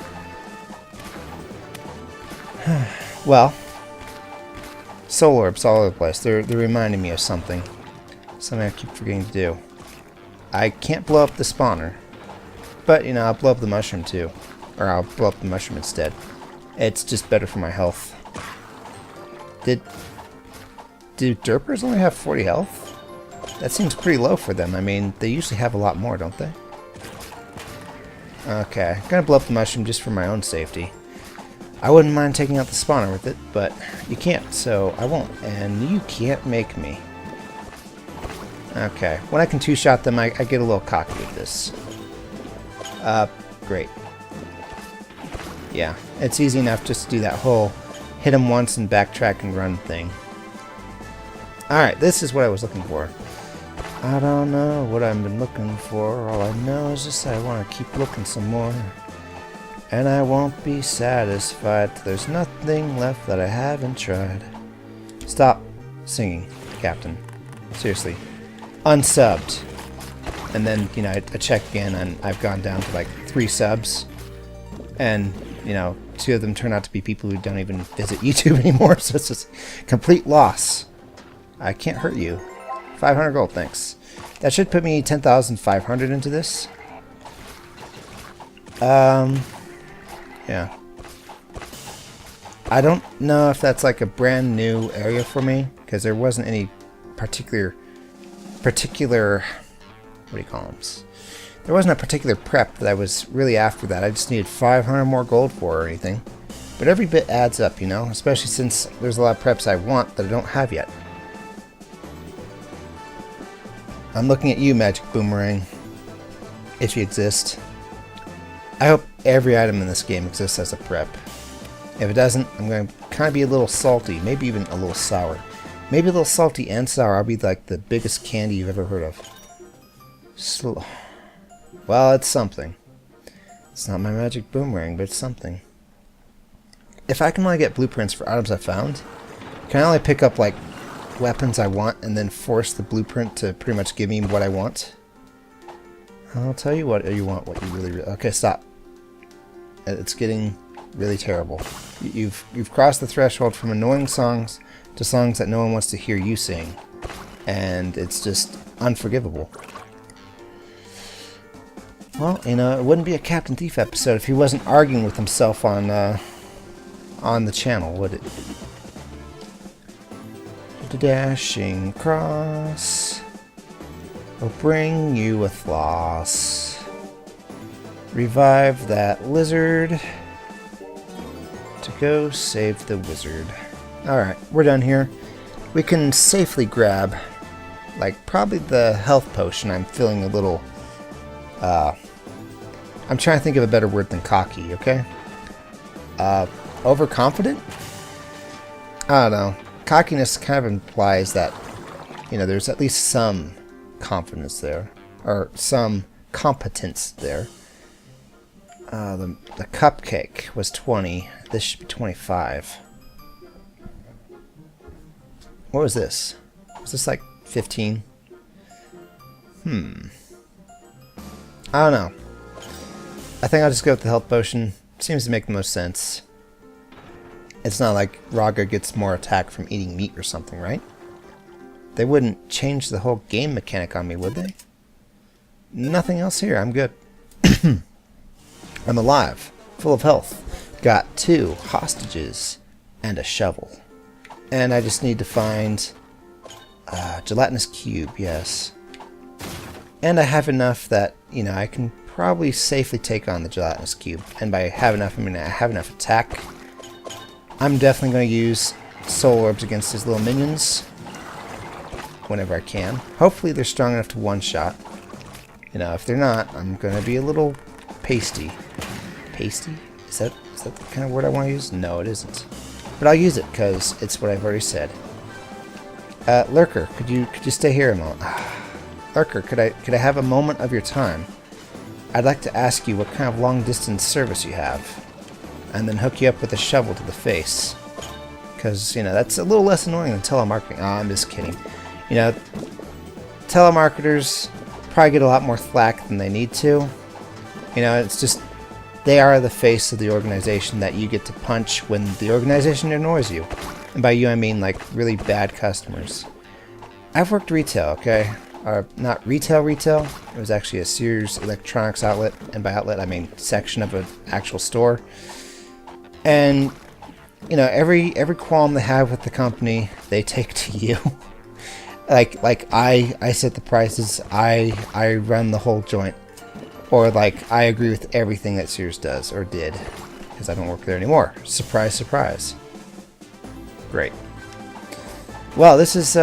Well, soul orbs all over the place. They're reminding me of something. Something I keep forgetting to do. I can't blow up the spawner, but you know, I'll blow up the mushroom too. Or I'll blow up the mushroom instead. It's just better for my health. Do derpers only have 40 health? That seems pretty low for them. I mean, they usually have a lot more, don't they? Okay, I'm gonna blow up the mushroom just for my own safety. I wouldn't mind taking out the spawner with it, but you can't, so I won't. And you can't make me. Okay, when I can two-shot them, I get a little cocky with this. Great. Yeah, it's easy enough just to do that whole hit him once and backtrack and run thing. Alright, this is what I was looking for. I don't know what I've been looking for. All I know is just I want to keep looking some more. And I won't be satisfied till there's nothing left that I haven't tried. Stop singing, Captain. Seriously. Unsubbed. And then, you know, I check again and I've gone down to like 3 subs. And, you know, 2 of them turn out to be people who don't even visit YouTube anymore. So it's just complete loss. I can't hurt you. 500 gold, thanks. That should put me 10,500 into this. Yeah. I don't know if that's like a brand new area for me, because there wasn't any particular, what do you call them? There wasn't a particular prep that I was really after that. I just needed 500 more gold for or anything. But every bit adds up, you know, especially since there's a lot of preps I want that I don't have yet. I'm looking at you, Magic Boomerang, if you exist. I hope every item in this game exists as a prep. If it doesn't, I'm going to kind of be a little salty, maybe even a little sour. Maybe a little salty and sour. I'll be like the biggest candy you've ever heard of. Well, it's something. It's not my Magic Boomerang, but it's something. If I can only get blueprints for items I found, can I only pick up like weapons I want and then force the blueprint to pretty much give me what I want? I'll tell you what you want, what you really... Okay, stop. It's getting really terrible. You've crossed the threshold from annoying songs to songs that no one wants to hear you sing. And it's just unforgivable. Well, you know, it wouldn't be a Captain Thief episode if he wasn't arguing with himself on the channel, would it? The dashing cross will bring you a floss. Revive that lizard to go save the wizard. Alright, we're done here. We can safely grab, like, probably the health potion. I'm feeling a little, I'm trying to think of a better word than cocky, okay? Overconfident? I don't know. Cockiness kind of implies that, you know, there's at least some confidence there, or some competence there. The cupcake was 20. This should be 25. What was this? Was this like 15? I don't know. I think I'll just go with the health potion. Seems to make the most sense. It's not like Raga gets more attack from eating meat or something, right? They wouldn't change the whole game mechanic on me, would they? Nothing else here. I'm good. I'm alive. Full of health. Got 2 hostages and a shovel. And I just need to find gelatinous cube, yes. And I have enough that, you know, I can probably safely take on the gelatinous cube. And by have enough, I mean I have enough attack. I'm definitely going to use soul orbs against his little minions whenever I can. Hopefully they're strong enough to one-shot. You know, if they're not, I'm going to be a little pasty. Pasty? Is that the kind of word I want to use? No, it isn't. But I'll use it because it's what I've already said. Lurker, could you stay here a moment? Lurker, could I have a moment of your time? I'd like to ask you what kind of long-distance service you have, and then hook you up with a shovel to the face. Because, you know, that's a little less annoying than telemarketing. Oh, I'm just kidding. You know, telemarketers probably get a lot more flack than they need to. You know, it's just, they are the face of the organization that you get to punch when the organization ignores you. And by you, I mean, like, really bad customers. I've worked retail, okay? Or, not retail. It was actually a Sears electronics outlet. And by outlet, I mean section of an actual store. And, you know, every qualm they have with the company, they take to you. like I set the prices, I run the whole joint. Or like I agree with everything that Sears does or did, because I don't work there anymore. Surprise, surprise. Great. Well, this is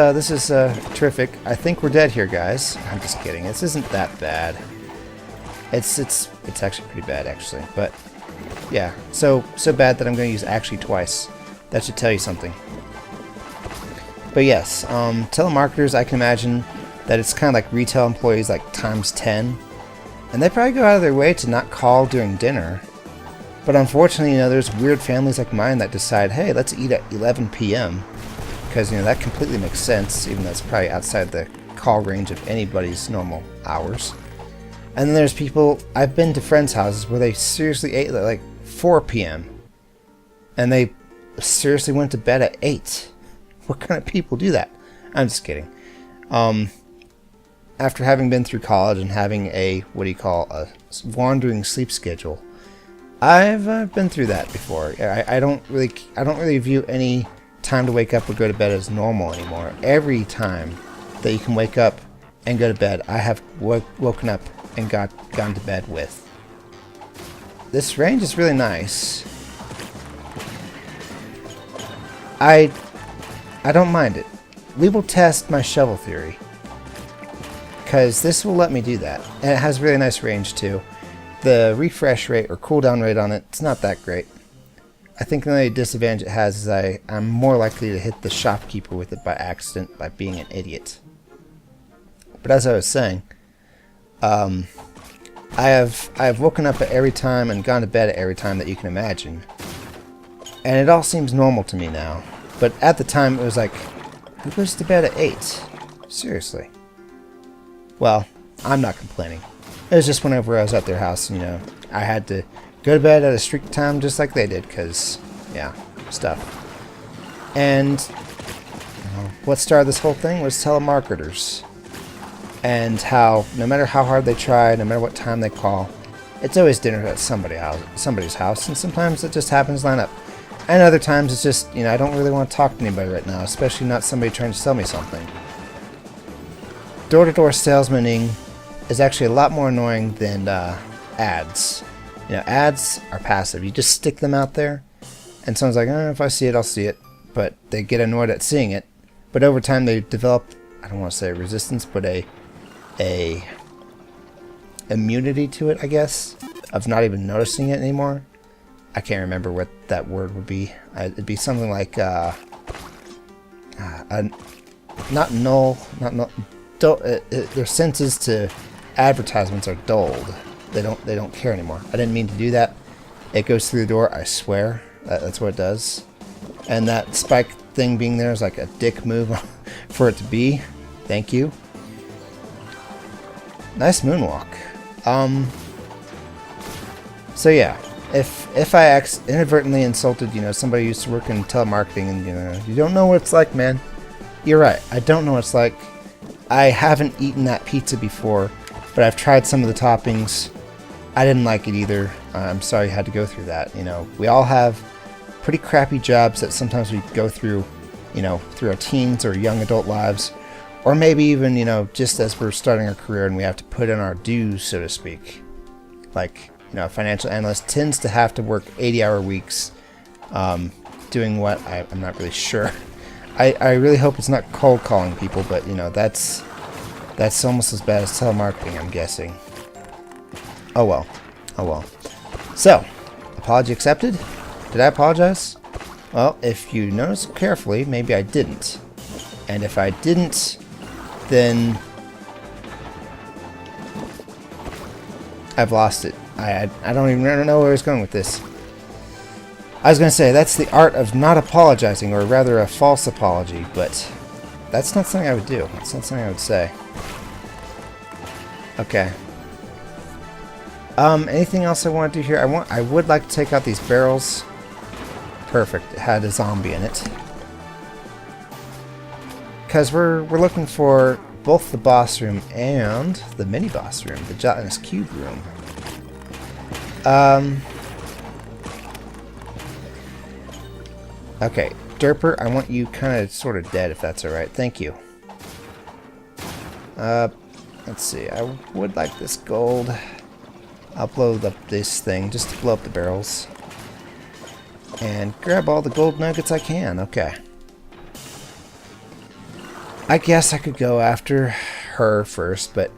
terrific. I think we're dead here, guys. I'm just kidding. This isn't that bad. It's actually pretty bad, actually. But yeah, so bad that I'm going to use actually twice. That should tell you something. But yes, telemarketers, I can imagine that it's kind of like retail employees, like times 10. And they probably go out of their way to not call during dinner. But unfortunately, you know, there's weird families like mine that decide, hey, let's eat at 11 p.m. Because, you know, that completely makes sense, even though it's probably outside the call range of anybody's normal hours. And then there's people, I've been to friends' houses where they seriously ate at like 4 p.m. And they seriously went to bed at 8. What kind of people do that? I'm just kidding. After having been through college and having a, what do you call, a wandering sleep schedule, I've been through that before. I don't really view any time to wake up or go to bed as normal anymore. Every time that you can wake up and go to bed, I have woken up and gone to bed with. This range is really nice. I don't mind it. We will test my shovel theory, because this will let me do that. And it has really nice range too. The refresh rate or cooldown rate on it, it's not that great. I think the only disadvantage it has is I'm more likely to hit the shopkeeper with it by accident by being an idiot. But as I was saying, I have woken up at every time and gone to bed at every time that you can imagine. And it all seems normal to me now. But at the time it was like, who goes to bed at 8? Seriously. Well, I'm not complaining. It was just whenever I was at their house, you know, I had to go to bed at a strict time just like they did, because, yeah, stuff. And what started this whole thing was telemarketers. And how, no matter how hard they try, no matter what time they call, it's always dinner at somebody's house, and sometimes it just happens to line up. And other times it's just, you know, I don't really want to talk to anybody right now, especially not somebody trying to sell me something. Door-to-door salesmaning is actually a lot more annoying than ads. You know, ads are passive. You just stick them out there, and someone's like, if I see it, I'll see it. But they get annoyed at seeing it. But over time they develop, I don't want to say resistance, but a immunity to it, I guess, of not even noticing it anymore. I can't remember what that word would be. It'd be something like not null, their senses to advertisements are dulled. They don't care anymore. I didn't mean to do that. It goes through the door, I swear. That's what it does. And that spike thing being there is like a dick move for it to be. Thank you. Nice moonwalk. So yeah, if I inadvertently insulted, you know, somebody who used to work in telemarketing, and, you know, you don't know what it's like, man. You're right. I don't know what it's like. I haven't eaten that pizza before, but I've tried some of the toppings. I didn't like it either. I'm sorry you had to go through that. You know, we all have pretty crappy jobs that sometimes we go through, you know, through our teens or young adult lives. Or maybe even, you know, just as we're starting our career and we have to put in our dues, so to speak. Like, you know, a financial analyst tends to have to work 80-hour weeks doing what? I'm not really sure. I really hope it's not cold calling people, but, you know, that's almost as bad as telemarketing, I'm guessing. Oh well. Oh well. So, apology accepted? Did I apologize? Well, if you notice carefully, maybe I didn't. And if I didn't, then I've lost it. I don't even know where I was going with this. I was going to say, that's the art of not apologizing, or rather a false apology, but that's not something I would do. That's not something I would say. Okay. Anything else I want to do here? I would like to take out these barrels. Perfect. It had a zombie in it. Because we're looking for both the boss room and the mini boss room, the Gelatinous cube room. Okay, Derper, I want you kind of sort of dead, if that's alright. Thank you. Let's see, I would like this gold. I'll blow up this thing just to blow up the barrels. And grab all the gold nuggets I can. Okay. I guess I could go after her first, but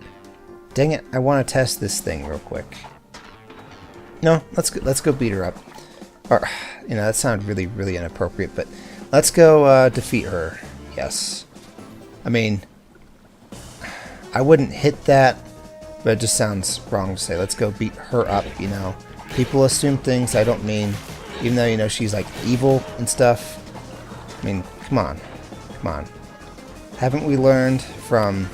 dang it, I want to test this thing real quick. No, let's go beat her up. Or, you know, that sounded really, really inappropriate, but let's go defeat her. Yes. I mean, I wouldn't hit that, but it just sounds wrong to say. Let's go beat her up, you know. People assume things I don't mean, even though, you know, she's like evil and stuff. I mean, come on. Come on. Haven't we learned from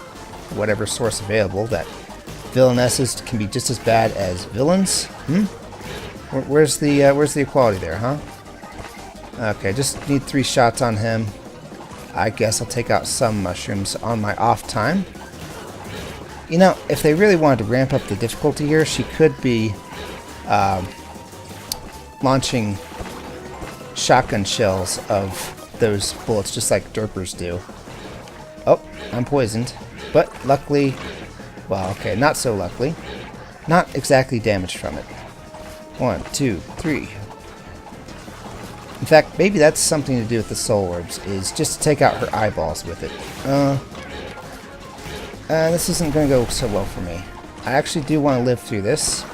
whatever source available that villainesses can be just as bad as villains? Where's the equality there, huh? Okay, just need 3 shots on him. I guess I'll take out some mushrooms on my off time. You know, if they really wanted to ramp up the difficulty here, she could be launching shotgun shells of those bullets, just like derpers do. Oh, I'm poisoned. But luckily, Well, okay, not so luckily. Not exactly damaged from it. 1, 2, 3. In fact, maybe that's something to do with the soul orbs, is just to take out her eyeballs with it. This isn't going to go so well for me. I actually do want to live through this.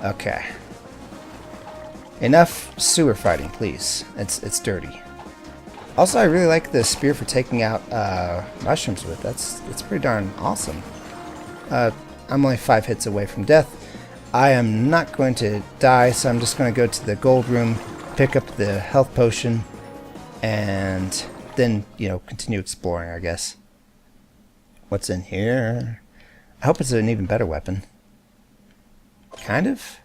Okay. Enough sewer fighting, please. It's dirty. Also, I really like the spear for taking out mushrooms with. It's pretty darn awesome. I'm only 5 hits away from death. I am not going to die, so I'm just going to go to the gold room, pick up the health potion, and then, you know, continue exploring, I guess. What's in here? I hope it's an even better weapon. Kind of?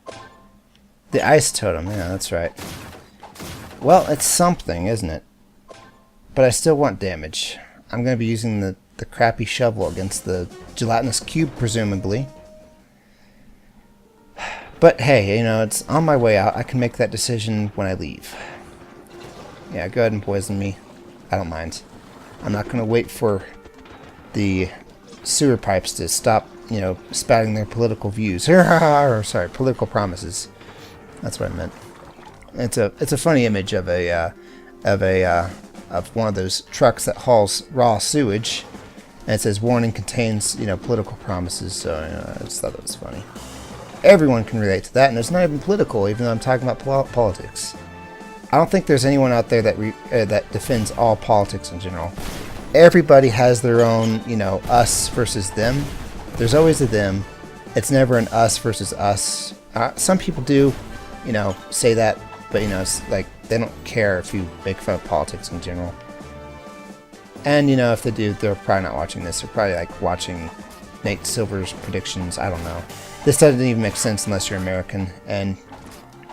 The ice totem, yeah, that's right. Well, it's something, isn't it? But I still want damage. I'm going to be using the crappy shovel against the gelatinous cube, presumably. But hey, you know, it's on my way out. I can make that decision when I leave. Yeah, go ahead and poison me. I don't mind. I'm not going to wait for the sewer pipes to stop, you know, spouting their political views. Or, sorry, political promises. That's what I meant. It's a funny image of one of those trucks that hauls raw sewage, and it says warning contains, you know, political promises. So you know, I just thought that was funny. Everyone can relate to that, and it's not even political, even though I'm talking about politics. I don't think there's anyone out there that defends all politics in general. Everybody has their own, you know, us versus them. There's always a them. It's never an us versus us. Some people do, you know, say that, but you know, it's like they don't care if you make fun of politics in general. And you know, if they do, they're probably not watching this. They're probably like watching Nate Silver's predictions. I don't know. This doesn't even make sense unless you're American. And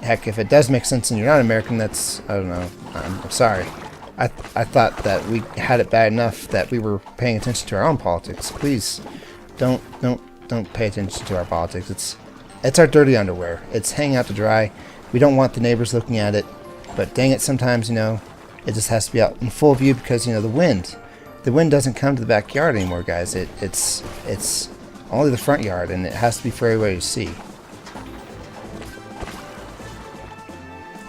heck, if it does make sense and you're not American, that's, I don't know. I'm sorry. I thought that we had it bad enough that we were paying attention to our own politics. Please, don't pay attention to our politics. It's our dirty underwear. It's hanging out to dry. We don't want the neighbors looking at it. But dang it, sometimes, you know, it just has to be out in full view because, you know, the wind doesn't come to the backyard anymore, guys. It's only the front yard, and it has to be for everybody to see.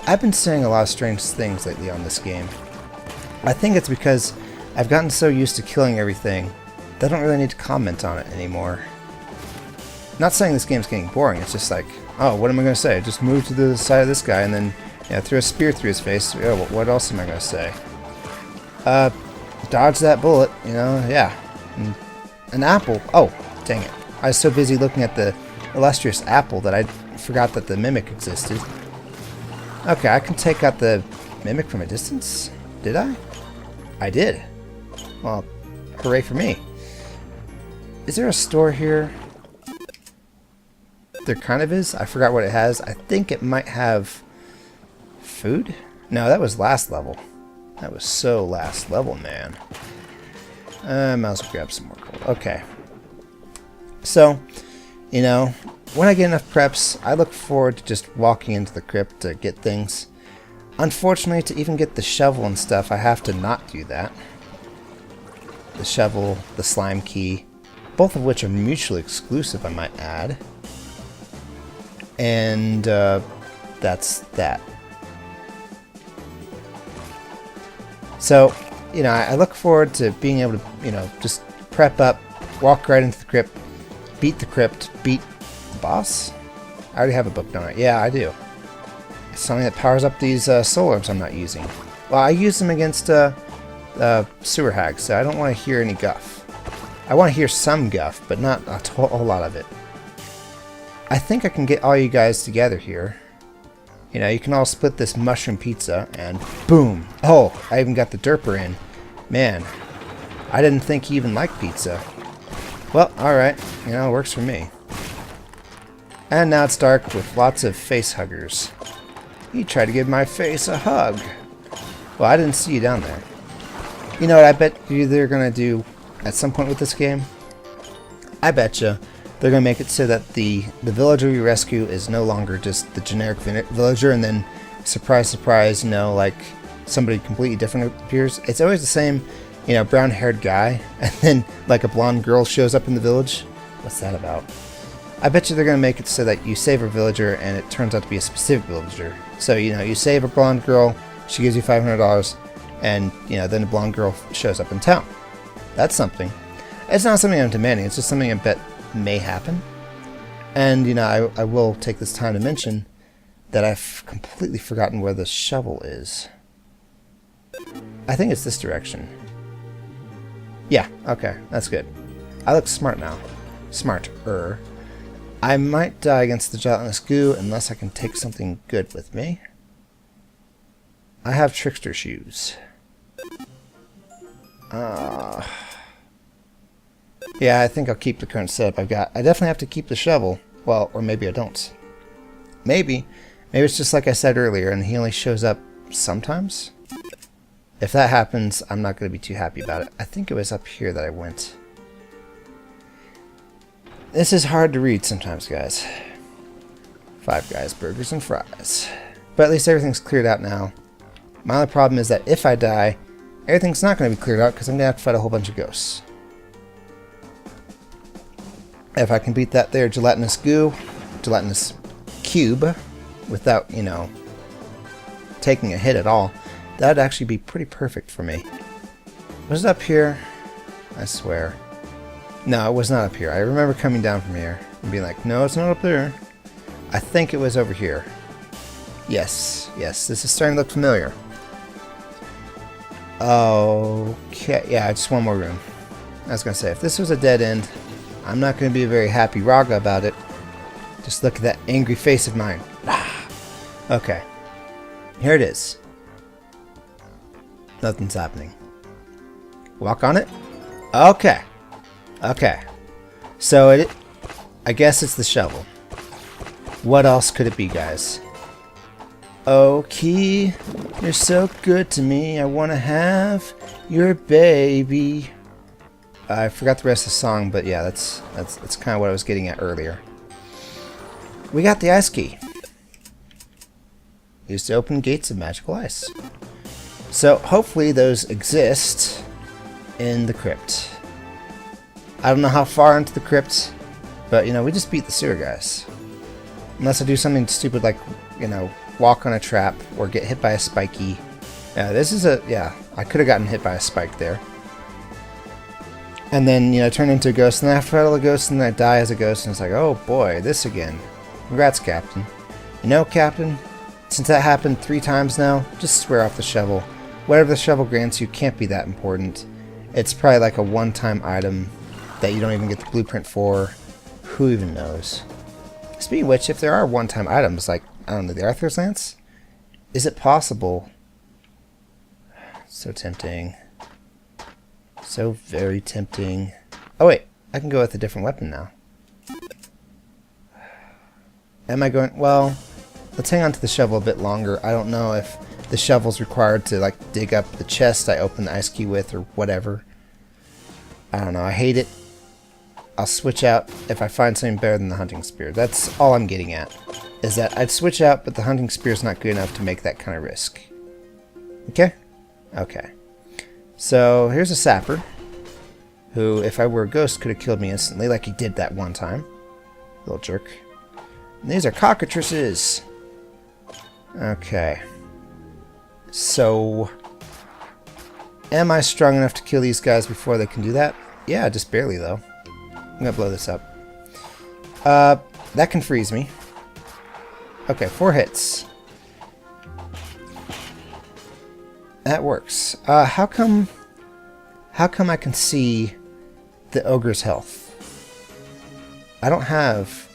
I've been saying a lot of strange things lately on this game. I think it's because I've gotten so used to killing everything that I don't really need to comment on it anymore. Not saying this game's getting boring, it's just like, oh, what am I going to say? Just move to the side of this guy and then, you know, throw a spear through his face. Oh, what else am I going to say? Dodge that bullet, you know, yeah. An apple. Oh, dang it. I was so busy looking at the illustrious apple that I forgot that the mimic existed. Okay, I can take out the mimic from a distance. Did I? I did. Well, hooray for me. Is there a store here? There kind of is. I forgot what it has. I think it might have food? No, that was last level. That was so last level, man. I might as well grab some more gold. Okay. So, you know, when I get enough preps, I look forward to just walking into the crypt to get things. Unfortunately, to even get the shovel and stuff, I have to not do that. The shovel, the slime key, both of which are mutually exclusive, I might add. And that's that. So, you know, I look forward to being able to, you know, just prep up, walk right into the crypt, beat the crypt, beat the boss. I already have a book, don't I? Yeah, I do. It's something that powers up these soul orbs I'm not using. Well, I use them against sewer hags, so I don't want to hear any guff. I want to hear some guff, but not a whole lot of it. I think I can get all you guys together here. You know, you can all split this mushroom pizza, and boom! Oh, I even got the derper in. Man, I didn't think he even liked pizza. Well, alright, you know, it works for me. And now it's dark with lots of face huggers. You tried to give my face a hug. Well, I didn't see you down there. You know what I bet you they're gonna do at some point with this game? I betcha they're gonna make it so that the villager you rescue is no longer just the generic villager, and then surprise, surprise, you know, like somebody completely different appears. It's always the same, you know, brown-haired guy, and then like a blonde girl shows up in the village. What's that about? I bet you they're going to make it so that you save a villager and it turns out to be a specific villager. So, you know, you save a blonde girl, she gives you $500, and, you know, then the blonde girl shows up in town. That's something. It's not something I'm demanding, it's just something I bet may happen. And, you know, I will take this time to mention that I've completely forgotten where the shovel is. I think it's this direction. Yeah, okay, that's good. I look smart now. Smarter. I might die against the gelatinous goo unless I can take something good with me. I have trickster shoes. Yeah, I think I'll keep the current setup I've got. I definitely have to keep the shovel. Well, or maybe I don't. Maybe. Maybe it's just like I said earlier, and he only shows up sometimes. If that happens, I'm not going to be too happy about it. I think it was up here that I went. This is hard to read sometimes, guys. Five Guys, burgers and fries. But at least everything's cleared out now. My only problem is that if I die, everything's not going to be cleared out because I'm going to have to fight a whole bunch of ghosts. If I can beat that there gelatinous goo, gelatinous cube, without, you know, taking a hit at all, that'd actually be pretty perfect for me. Was it up here? I swear. No, it was not up here. I remember coming down from here and being like, no, it's not up there. I think it was over here. Yes, yes, this is starting to look familiar. Okay, yeah, just one more room. I was going to say, if this was a dead end, I'm not going to be a very happy Raga about it. Just look at that angry face of mine. Okay, here it is. Nothing's happening. Walk on it? Okay. Okay. So I guess it's the shovel. What else could it be, guys? Oh, Key, you're so good to me. I want to have your baby. I forgot the rest of the song, but yeah, that's kind of what I was getting at earlier. We got the ice key. Used to open gates of magical ice. So hopefully those exist in the crypt. I don't know how far into the crypt, but you know, we just beat the sewer guys. Unless I do something stupid like, you know, walk on a trap or get hit by a spiky. Yeah, this is I could have gotten hit by a spike there. And then, you know, turn into a ghost, and then I fight all the ghosts, and then I die as a ghost, and it's like, oh boy, this again. Congrats, Captain. You know, Captain, since that happened 3 times now, just swear off the shovel. Whatever the shovel grants you can't be that important. It's probably like a one-time item that you don't even get the blueprint for. Who even knows? Speaking of which, if there are one-time items, like, I don't know, the Arthur's Lance? Is it possible? So tempting. So very tempting. Oh wait, I can go with a different weapon now. Am I going... Well, let's hang on to the shovel a bit longer. I don't know if the shovel's required to, like, dig up the chest I opened the ice key with or whatever. I don't know, I hate it. I'll switch out if I find something better than the hunting spear. That's all I'm getting at. Is that I'd switch out, but the hunting spear's not good enough to make that kind of risk. Okay? Okay. So, here's a sapper, who, if I were a ghost, could have killed me instantly, like he did that one time. Little jerk. And these are cockatrices! Okay. So, am I strong enough to kill these guys before they can do that? Yeah, just barely, though. I'm gonna blow this up. That can freeze me. Okay, 4 hits. That works. How come I can see the ogre's health? I don't have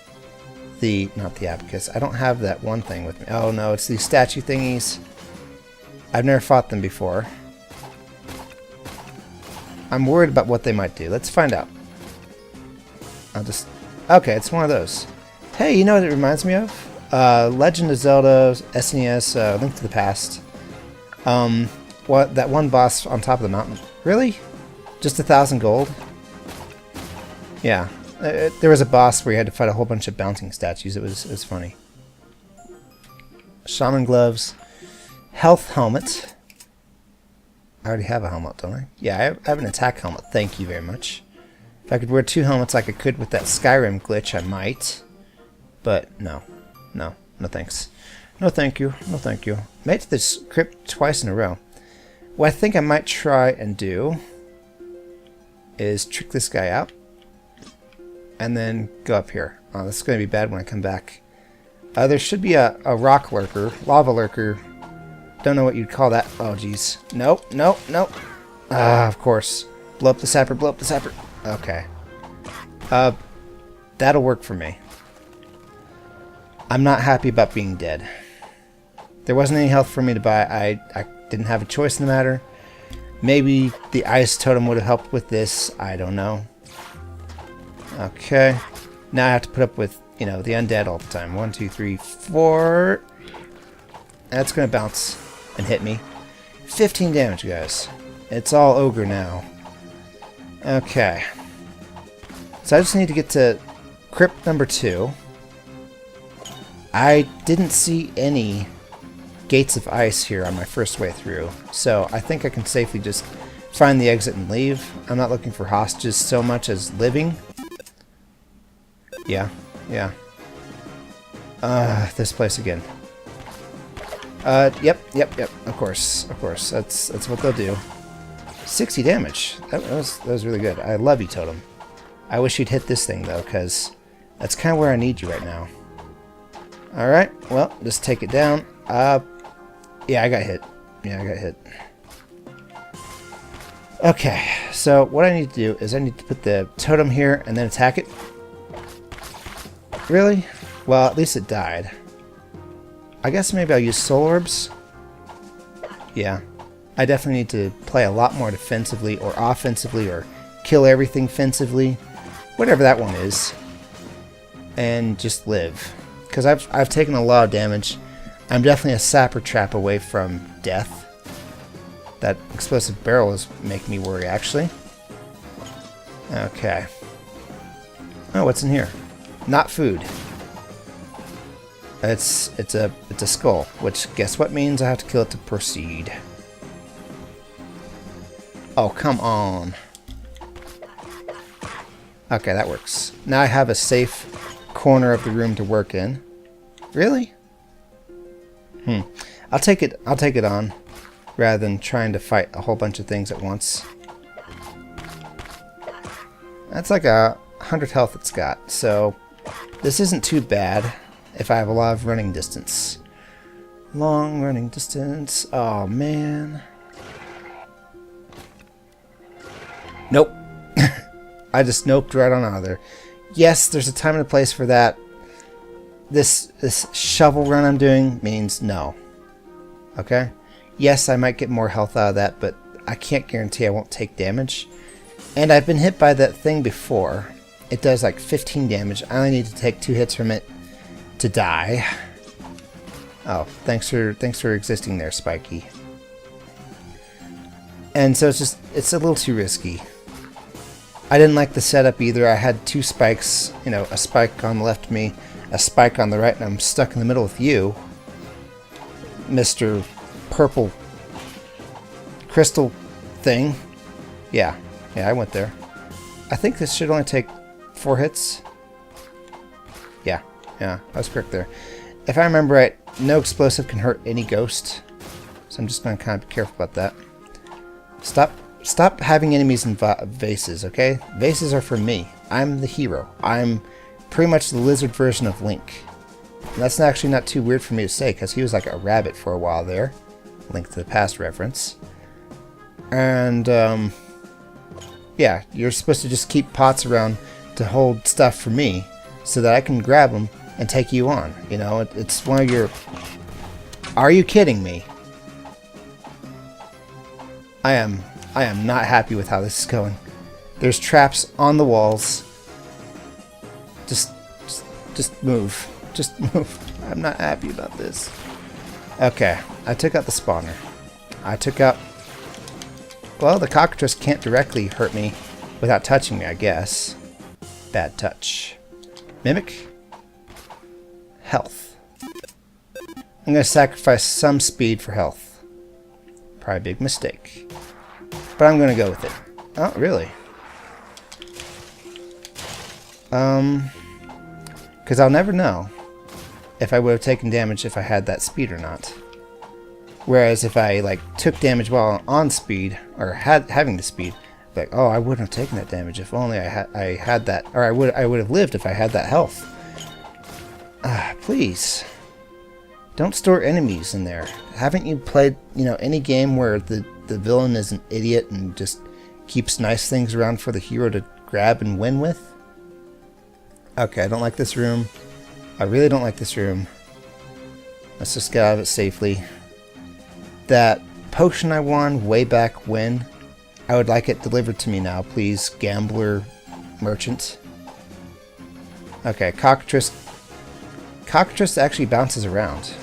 not the abacus. I don't have that one thing with me. Oh no, it's these statue thingies. I've never fought them before. I'm worried about what they might do. Let's find out. Okay, it's one of those. Hey, you know what it reminds me of? Legend of Zelda SNES, Link to the Past. That one boss on top of the mountain. Really? Just 1,000 gold? Yeah. There was a boss where you had to fight a whole bunch of bouncing statues. It was funny. Shaman gloves. Health helmet. I already have a helmet, don't I? Yeah, I have an attack helmet. Thank you very much. If I could wear 2 helmets like I could with that Skyrim glitch, I might. But no. No. No thanks. No thank you. No thank you. Made it to this crypt twice in a row. What I think I might try and do is trick this guy out. And then go up here. Oh, this is going to be bad when I come back. There should be a rock lurker. Lava lurker. Don't know what you'd call that. Oh, jeez. Nope. Nope. Nope. Ah, of course. Blow up the sapper. Blow up the sapper. Okay. That'll work for me. I'm not happy about being dead. There wasn't any health for me to buy. I didn't have a choice in the matter. Maybe the ice totem would have helped with this. I don't know. Okay. Now I have to put up with, you know, the undead all the time. 1, 2, 3, 4. That's going to bounce and hit me. 15 damage, guys. It's all ogre now. Okay. So I just need to get to crypt number 2. I didn't see any gates of ice here on my first way through, so I think I can safely just find the exit and leave. I'm not looking for hostages so much as living. Yeah, yeah. This place again. Yep. Of course. That's what they'll do. 60 damage. That was really good. I love you, Totem. I wish you'd hit this thing though, because that's kind of where I need you right now. All right. Well, just take it down. Yeah, I got hit. Okay. So what I need to do is I need to put the totem here and then attack it. Really? Well, at least it died. I guess maybe I'll use soul orbs. Yeah. I definitely need to play a lot more defensively or offensively or kill everything offensively. Whatever that one is. And just live. Because I've taken a lot of damage. I'm definitely a sapper trap away from death. That explosive barrel is making me worry, actually. Okay. Oh, what's in here? Not food. It's a skull, which guess what means I have to kill it to proceed. Oh, come on. Okay, that works. Now I have a safe corner of the room to work in. Really? I'll take it on rather than trying to fight a whole bunch of things at once. That's like 100 health it's got, so this isn't too bad if I have a lot of running distance. Long running distance. Oh, man. Nope. I just noped right on out of there. Yes, there's a time and a place for that. This shovel run I'm doing means no. Okay? Yes, I might get more health out of that, but I can't guarantee I won't take damage. And I've been hit by that thing before. It does like 15 damage. I only need to take 2 hits from it to die. Oh, thanks for existing there, Spiky. And so it's a little too risky. I didn't like the setup either. I had 2 spikes, you know, a spike on the left of me, a spike on the right, and I'm stuck in the middle with you, Mr. Purple Crystal thing. Yeah, I went there. I think this should only take 4 hits. Yeah, I was correct there. If I remember right, no explosive can hurt any ghost, so I'm just going to kind of be careful about that. Stop having enemies in vases, okay? Vases are for me. I'm the hero. I'm pretty much the lizard version of Link. And that's actually not too weird for me to say, because he was like a rabbit for a while there. Link to the Past reference. And, yeah, you're supposed to just keep pots around to hold stuff for me, so that I can grab them and take you on. You know, it's one of your... Are you kidding me? I am not happy with how this is going. There's traps on the walls. Just move. Just move. I'm not happy about this. Okay, I took out the spawner. I took out... Well, the cockatrice can't directly hurt me without touching me, I guess. Bad touch. Mimic. Health. I'm going to sacrifice some speed for health. Probably a big mistake. But I'm going to go with it. Oh, really? Because I'll never know if I would have taken damage if I had that speed or not. Whereas if I like took damage while on speed or having the speed, like, oh, I wouldn't have taken that damage if only I had that, or I would have lived if I had that health. Please, don't store enemies in there. Haven't you played, any game where the villain is an idiot and just keeps nice things around for the hero to grab and win with? Okay, I don't like this room. I really don't like this room. Let's just get out of it safely. That potion I won way back when, I would like it delivered to me now, please, gambler merchant. Okay, cockatrice. Cockatrice actually bounces around.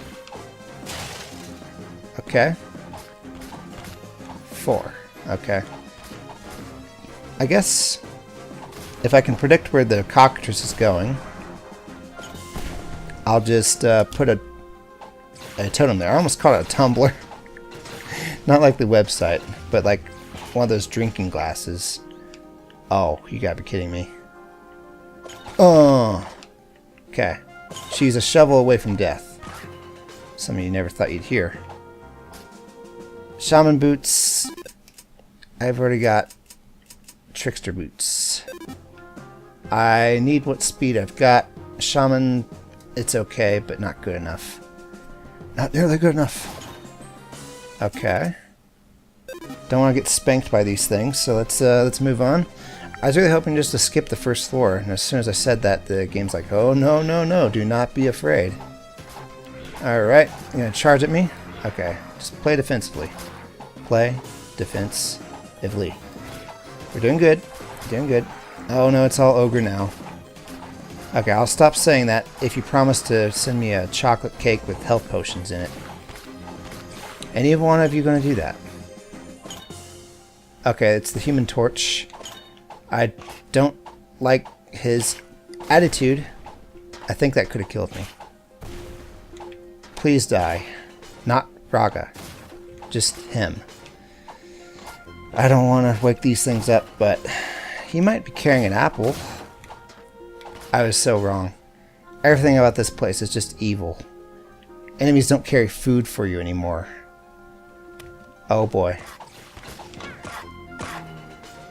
Okay. 4. Okay. I guess if I can predict where the cockatrice is going, I'll just put a totem there. I almost called it a tumbler. Not like the website, but like one of those drinking glasses. Oh, you gotta be kidding me. Oh. Okay. She's a shovel away from death. Some of you never thought you'd hear. Shaman boots. I've already got trickster boots. I need what speed I've got. Shaman, it's okay, but not good enough. Not nearly good enough. Okay. Don't want to get spanked by these things, so let's move on. I was really hoping just to skip the first floor, and as soon as I said that, the game's like, oh no, no, no, do not be afraid. Alright, you gonna charge at me? Okay, just play defensively. Play defensively. We're doing good. Doing good. Oh no, it's all ogre now. Okay, I'll stop saying that if you promise to send me a chocolate cake with health potions in it. Any one of you gonna do that? Okay, it's the Human Torch. I don't like his attitude. I think that could have killed me. Please die. Not Raga. Just him. I don't want to wake these things up, but he might be carrying an apple. I was so wrong. Everything about this place is just evil. Enemies don't carry food for you anymore. Oh boy.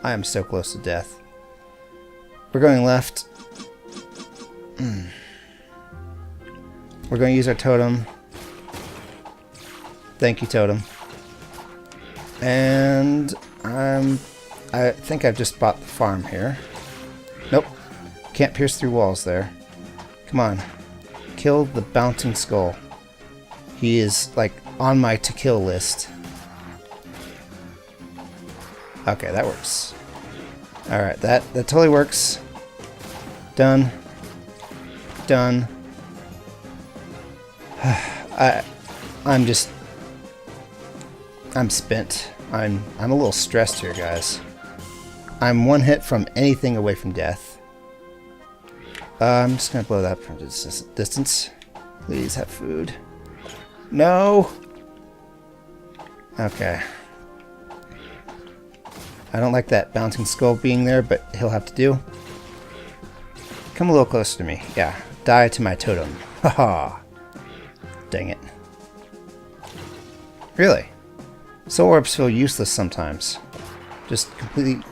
I am so close to death. We're going left. We're going to use our totem. Thank you, totem. And I think I've just bought the farm here. Nope. Can't pierce through walls there. Come on. Kill the bouncing skull. He is, like, on my to-kill list. Okay, that works. Alright, that totally works. Done. Done. I'm spent. I'm a little stressed here, guys. I'm one hit from anything away from death. I'm just gonna blow that from distance. Please have food. No! Okay. I don't like that bouncing skull being there, but he'll have to do. Come a little closer to me. Yeah. Die to my totem. Haha. Dang it. Really? Soul orbs feel useless sometimes. Just completely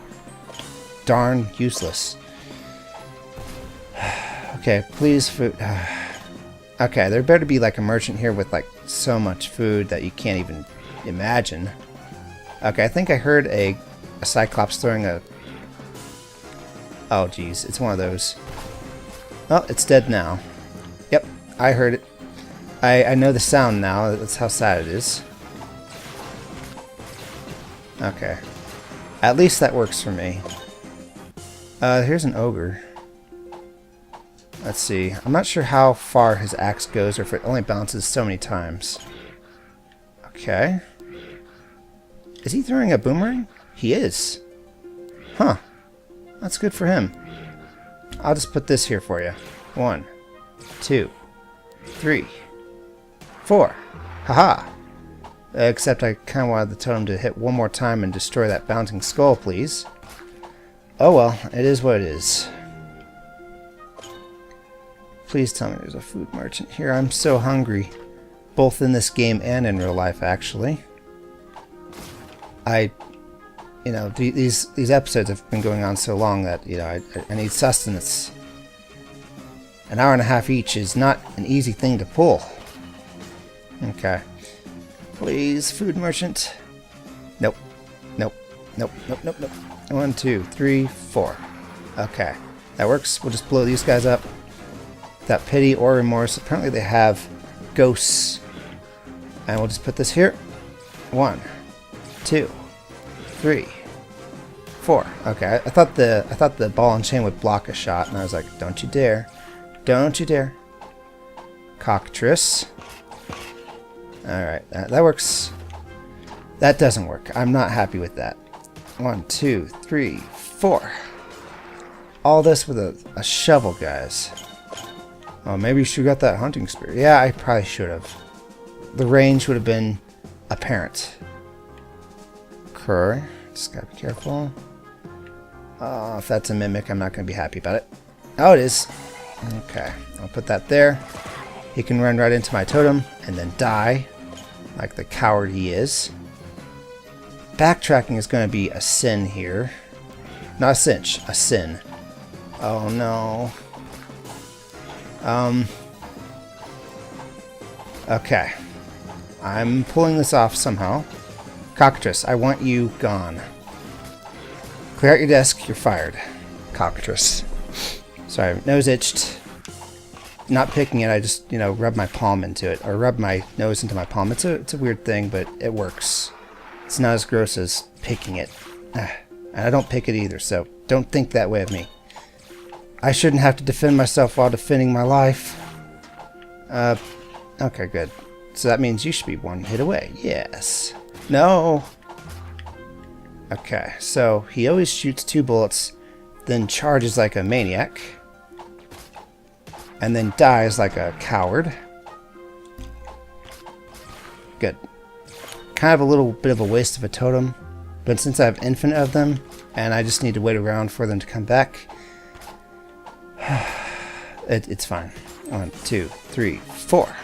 darn useless. Okay, please food. Okay, there better be like a merchant here with like so much food that you can't even imagine. Okay, I think I heard a Cyclops throwing a... Oh geez, it's one of those. Oh, it's dead now. Yep, I heard it. I know the sound now. That's how sad it is. Okay. At least that works for me. Here's an ogre. Let's see. I'm not sure how far his axe goes or if it only bounces so many times. Okay. Is he throwing a boomerang? He is. Huh. That's good for him. I'll just put this here for you. 1, 2, 3, 4. Haha. Except I kind of wanted the totem to hit one more time and destroy that bouncing skull, please. Oh well, it is what it is. Please tell me there's a food merchant here. I'm so hungry. Both in this game and in real life, actually. You know, these episodes have been going on so long that, you know, I need sustenance. An hour and a half each is not an easy thing to pull. Okay. Please, food merchant. Nope. Nope. Nope. Nope. Nope. Nope. 1, 2, 3, 4. Okay. That works. We'll just blow these guys up. Without pity or remorse. Apparently they have ghosts. And we'll just put this here. 1, 2, 3, 4. Okay. I thought the ball and chain would block a shot, and I was like, don't you dare. Don't you dare. Cockatrice. Alright, that works. That doesn't work. I'm not happy with that. 1, 2, 3, 4. All this with a shovel, guys. Oh, maybe you should have got that hunting spear. Yeah, I probably should have. The range would have been apparent. Okay, just gotta be careful. Oh, if that's a mimic, I'm not gonna be happy about it. Oh, it is. Okay, I'll put that there. He can run right into my totem and then die, like the coward he is. Backtracking is going to be a sin here. Not a cinch, a sin. Oh no. Okay. I'm pulling this off somehow. Cockatrice, I want you gone. Clear out your desk, you're fired. Cockatrice. Sorry, nose itched. Not picking it, I just, you know, rub my palm into it. Or rub my nose into my palm. It's a weird thing, but it works. It's not as gross as picking it. And I don't pick it either, so don't think that way of me. I shouldn't have to defend myself while defending my life. Okay, good. So that means you should be one hit away. Yes. No! Okay, so he always shoots 2 bullets, then charges like a maniac, and then dies like a coward. Good. Kind of a little bit of a waste of a totem, but since I have infinite of them, and I just need to wait around for them to come back, it's fine. 1, 2, 3, 4.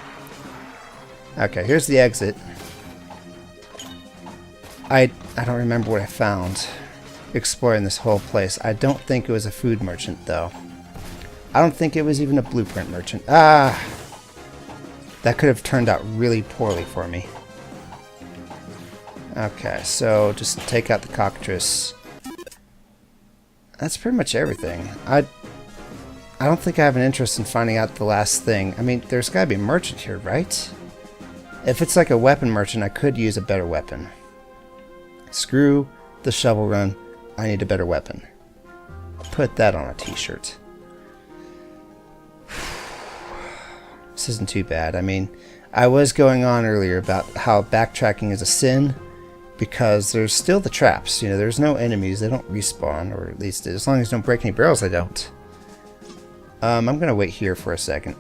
Okay, here's the exit. I don't remember what I found exploring this whole place. I don't think it was a food merchant, though. I don't think it was even a blueprint merchant. Ah! That could have turned out really poorly for me. Okay, so just take out the cockatrice. That's pretty much everything. I don't think I have an interest in finding out the last thing. I mean, there's gotta be a merchant here, right? If it's like a weapon merchant, I could use a better weapon. Screw the shovel run. I need a better weapon. Put that on a t-shirt. This isn't too bad. I mean, I was going on earlier about how backtracking is a sin because there's still the traps. You know, there's no enemies. They don't respawn, or at least as long as you don't break any barrels, they don't. I'm going to wait here for a second.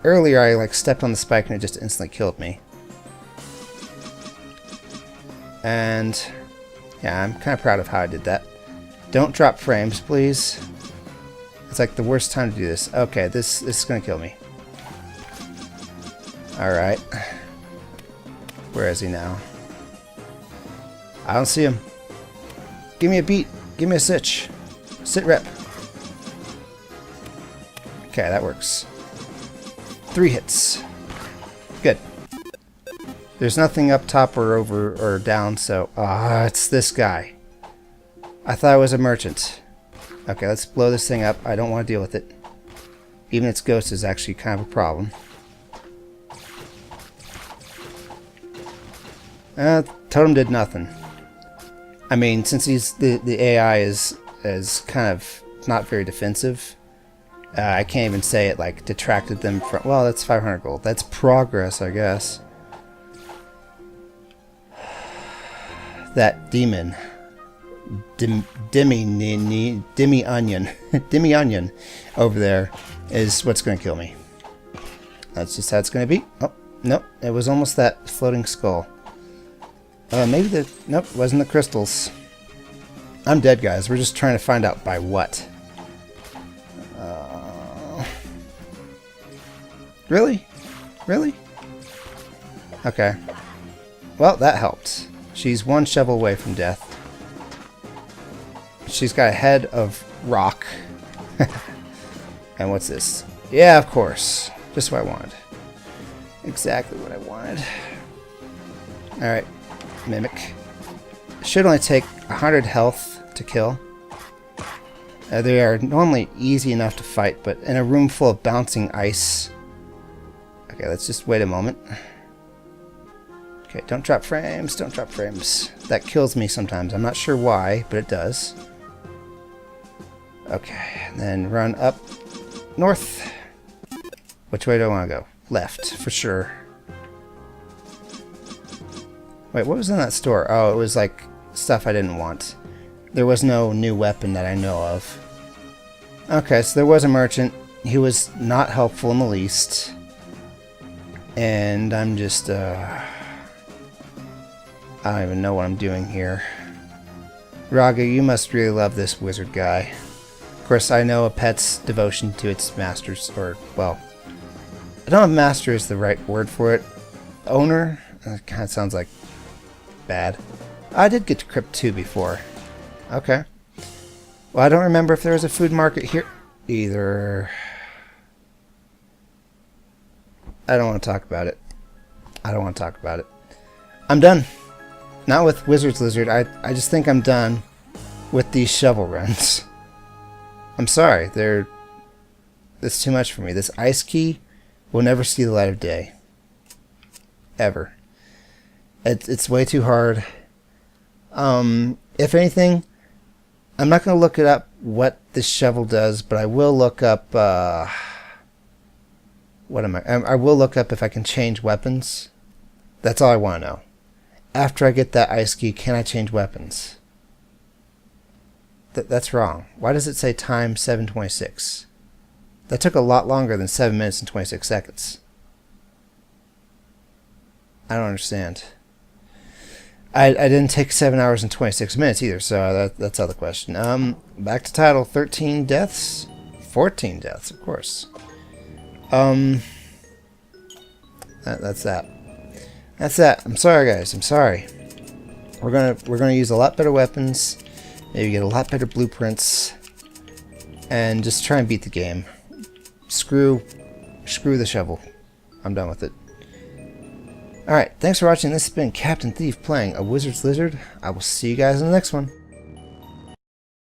Earlier, I like stepped on the spike and it just instantly killed me. And yeah, I'm kind of proud of how I did that. Don't drop frames, please. It's like the worst time to do this. Okay, this is going to kill me. Alright. Where is he now? I don't see him. Give me a beat. Give me a sitch. Sit rep. Okay, that works. 3 hits. Good. There's nothing up top or over or down, so... it's this guy. I thought it was a merchant. Okay, let's blow this thing up. I don't want to deal with it. Even its ghost is actually kind of a problem. Totem did nothing. I mean, since the AI is kind of not very defensive, I can't even say it like detracted them from. Well, that's 500 gold. That's progress, I guess. That demon, Demi Onion, Demi Onion, over there is what's going to kill me. That's just how it's going to be. Oh, nope, it was almost that floating skull. Maybe the... Nope, it wasn't the crystals. I'm dead, guys. We're just trying to find out by what. Really? Really? Okay. Well, that helped. She's one shovel away from death. She's got a head of rock. And what's this? Yeah, of course. Just what I wanted. Exactly what I wanted. Alright. Mimic. Should only take 100 health to kill. They are normally easy enough to fight, but in a room full of bouncing ice... Okay, let's just wait a moment. Okay, don't drop frames, don't drop frames. That kills me sometimes. I'm not sure why, but it does. Okay, and then run up north. Which way do I want to go? Left, for sure. Wait, what was in that store? Oh, it was like stuff I didn't want. There was no new weapon that I know of. Okay, so there was a merchant. He was not helpful in the least. And I'm just, I don't even know what I'm doing here. Raga, you must really love this wizard guy. Of course, I know a pet's devotion to its masters, or, well, I don't know if master is the right word for it. Owner? That kind of sounds like bad. I did get to Crypt 2 before. Okay. Well, I don't remember if there was a food market here either. I don't want to talk about it. I don't want to talk about it. I'm done. Not with Wizard's Lizard. I just think I'm done with these shovel runs. I'm sorry. It's too much for me. This ice key will never see the light of day. Ever. It's way too hard. If anything, I'm not going to look it up what this shovel does, but I will look up, what am I will look up if I can change weapons. That's all I want to know. After I get that ice key, can I change weapons? That's wrong. Why does it say time 7:26? That took a lot longer than 7 minutes and 26 seconds. I don't understand. I didn't take 7 hours and 26 minutes either, so that's out of the question. Back to title. 13 deaths? 14 deaths, of course. That's that. That's that. I'm sorry, guys. I'm sorry. We're gonna use a lot better weapons, maybe get a lot better blueprints, and just try and beat the game. Screw the shovel. I'm done with it. Alright, thanks for watching. This has been Captain Thief playing a Wizard's Lizard. I will see you guys in the next one.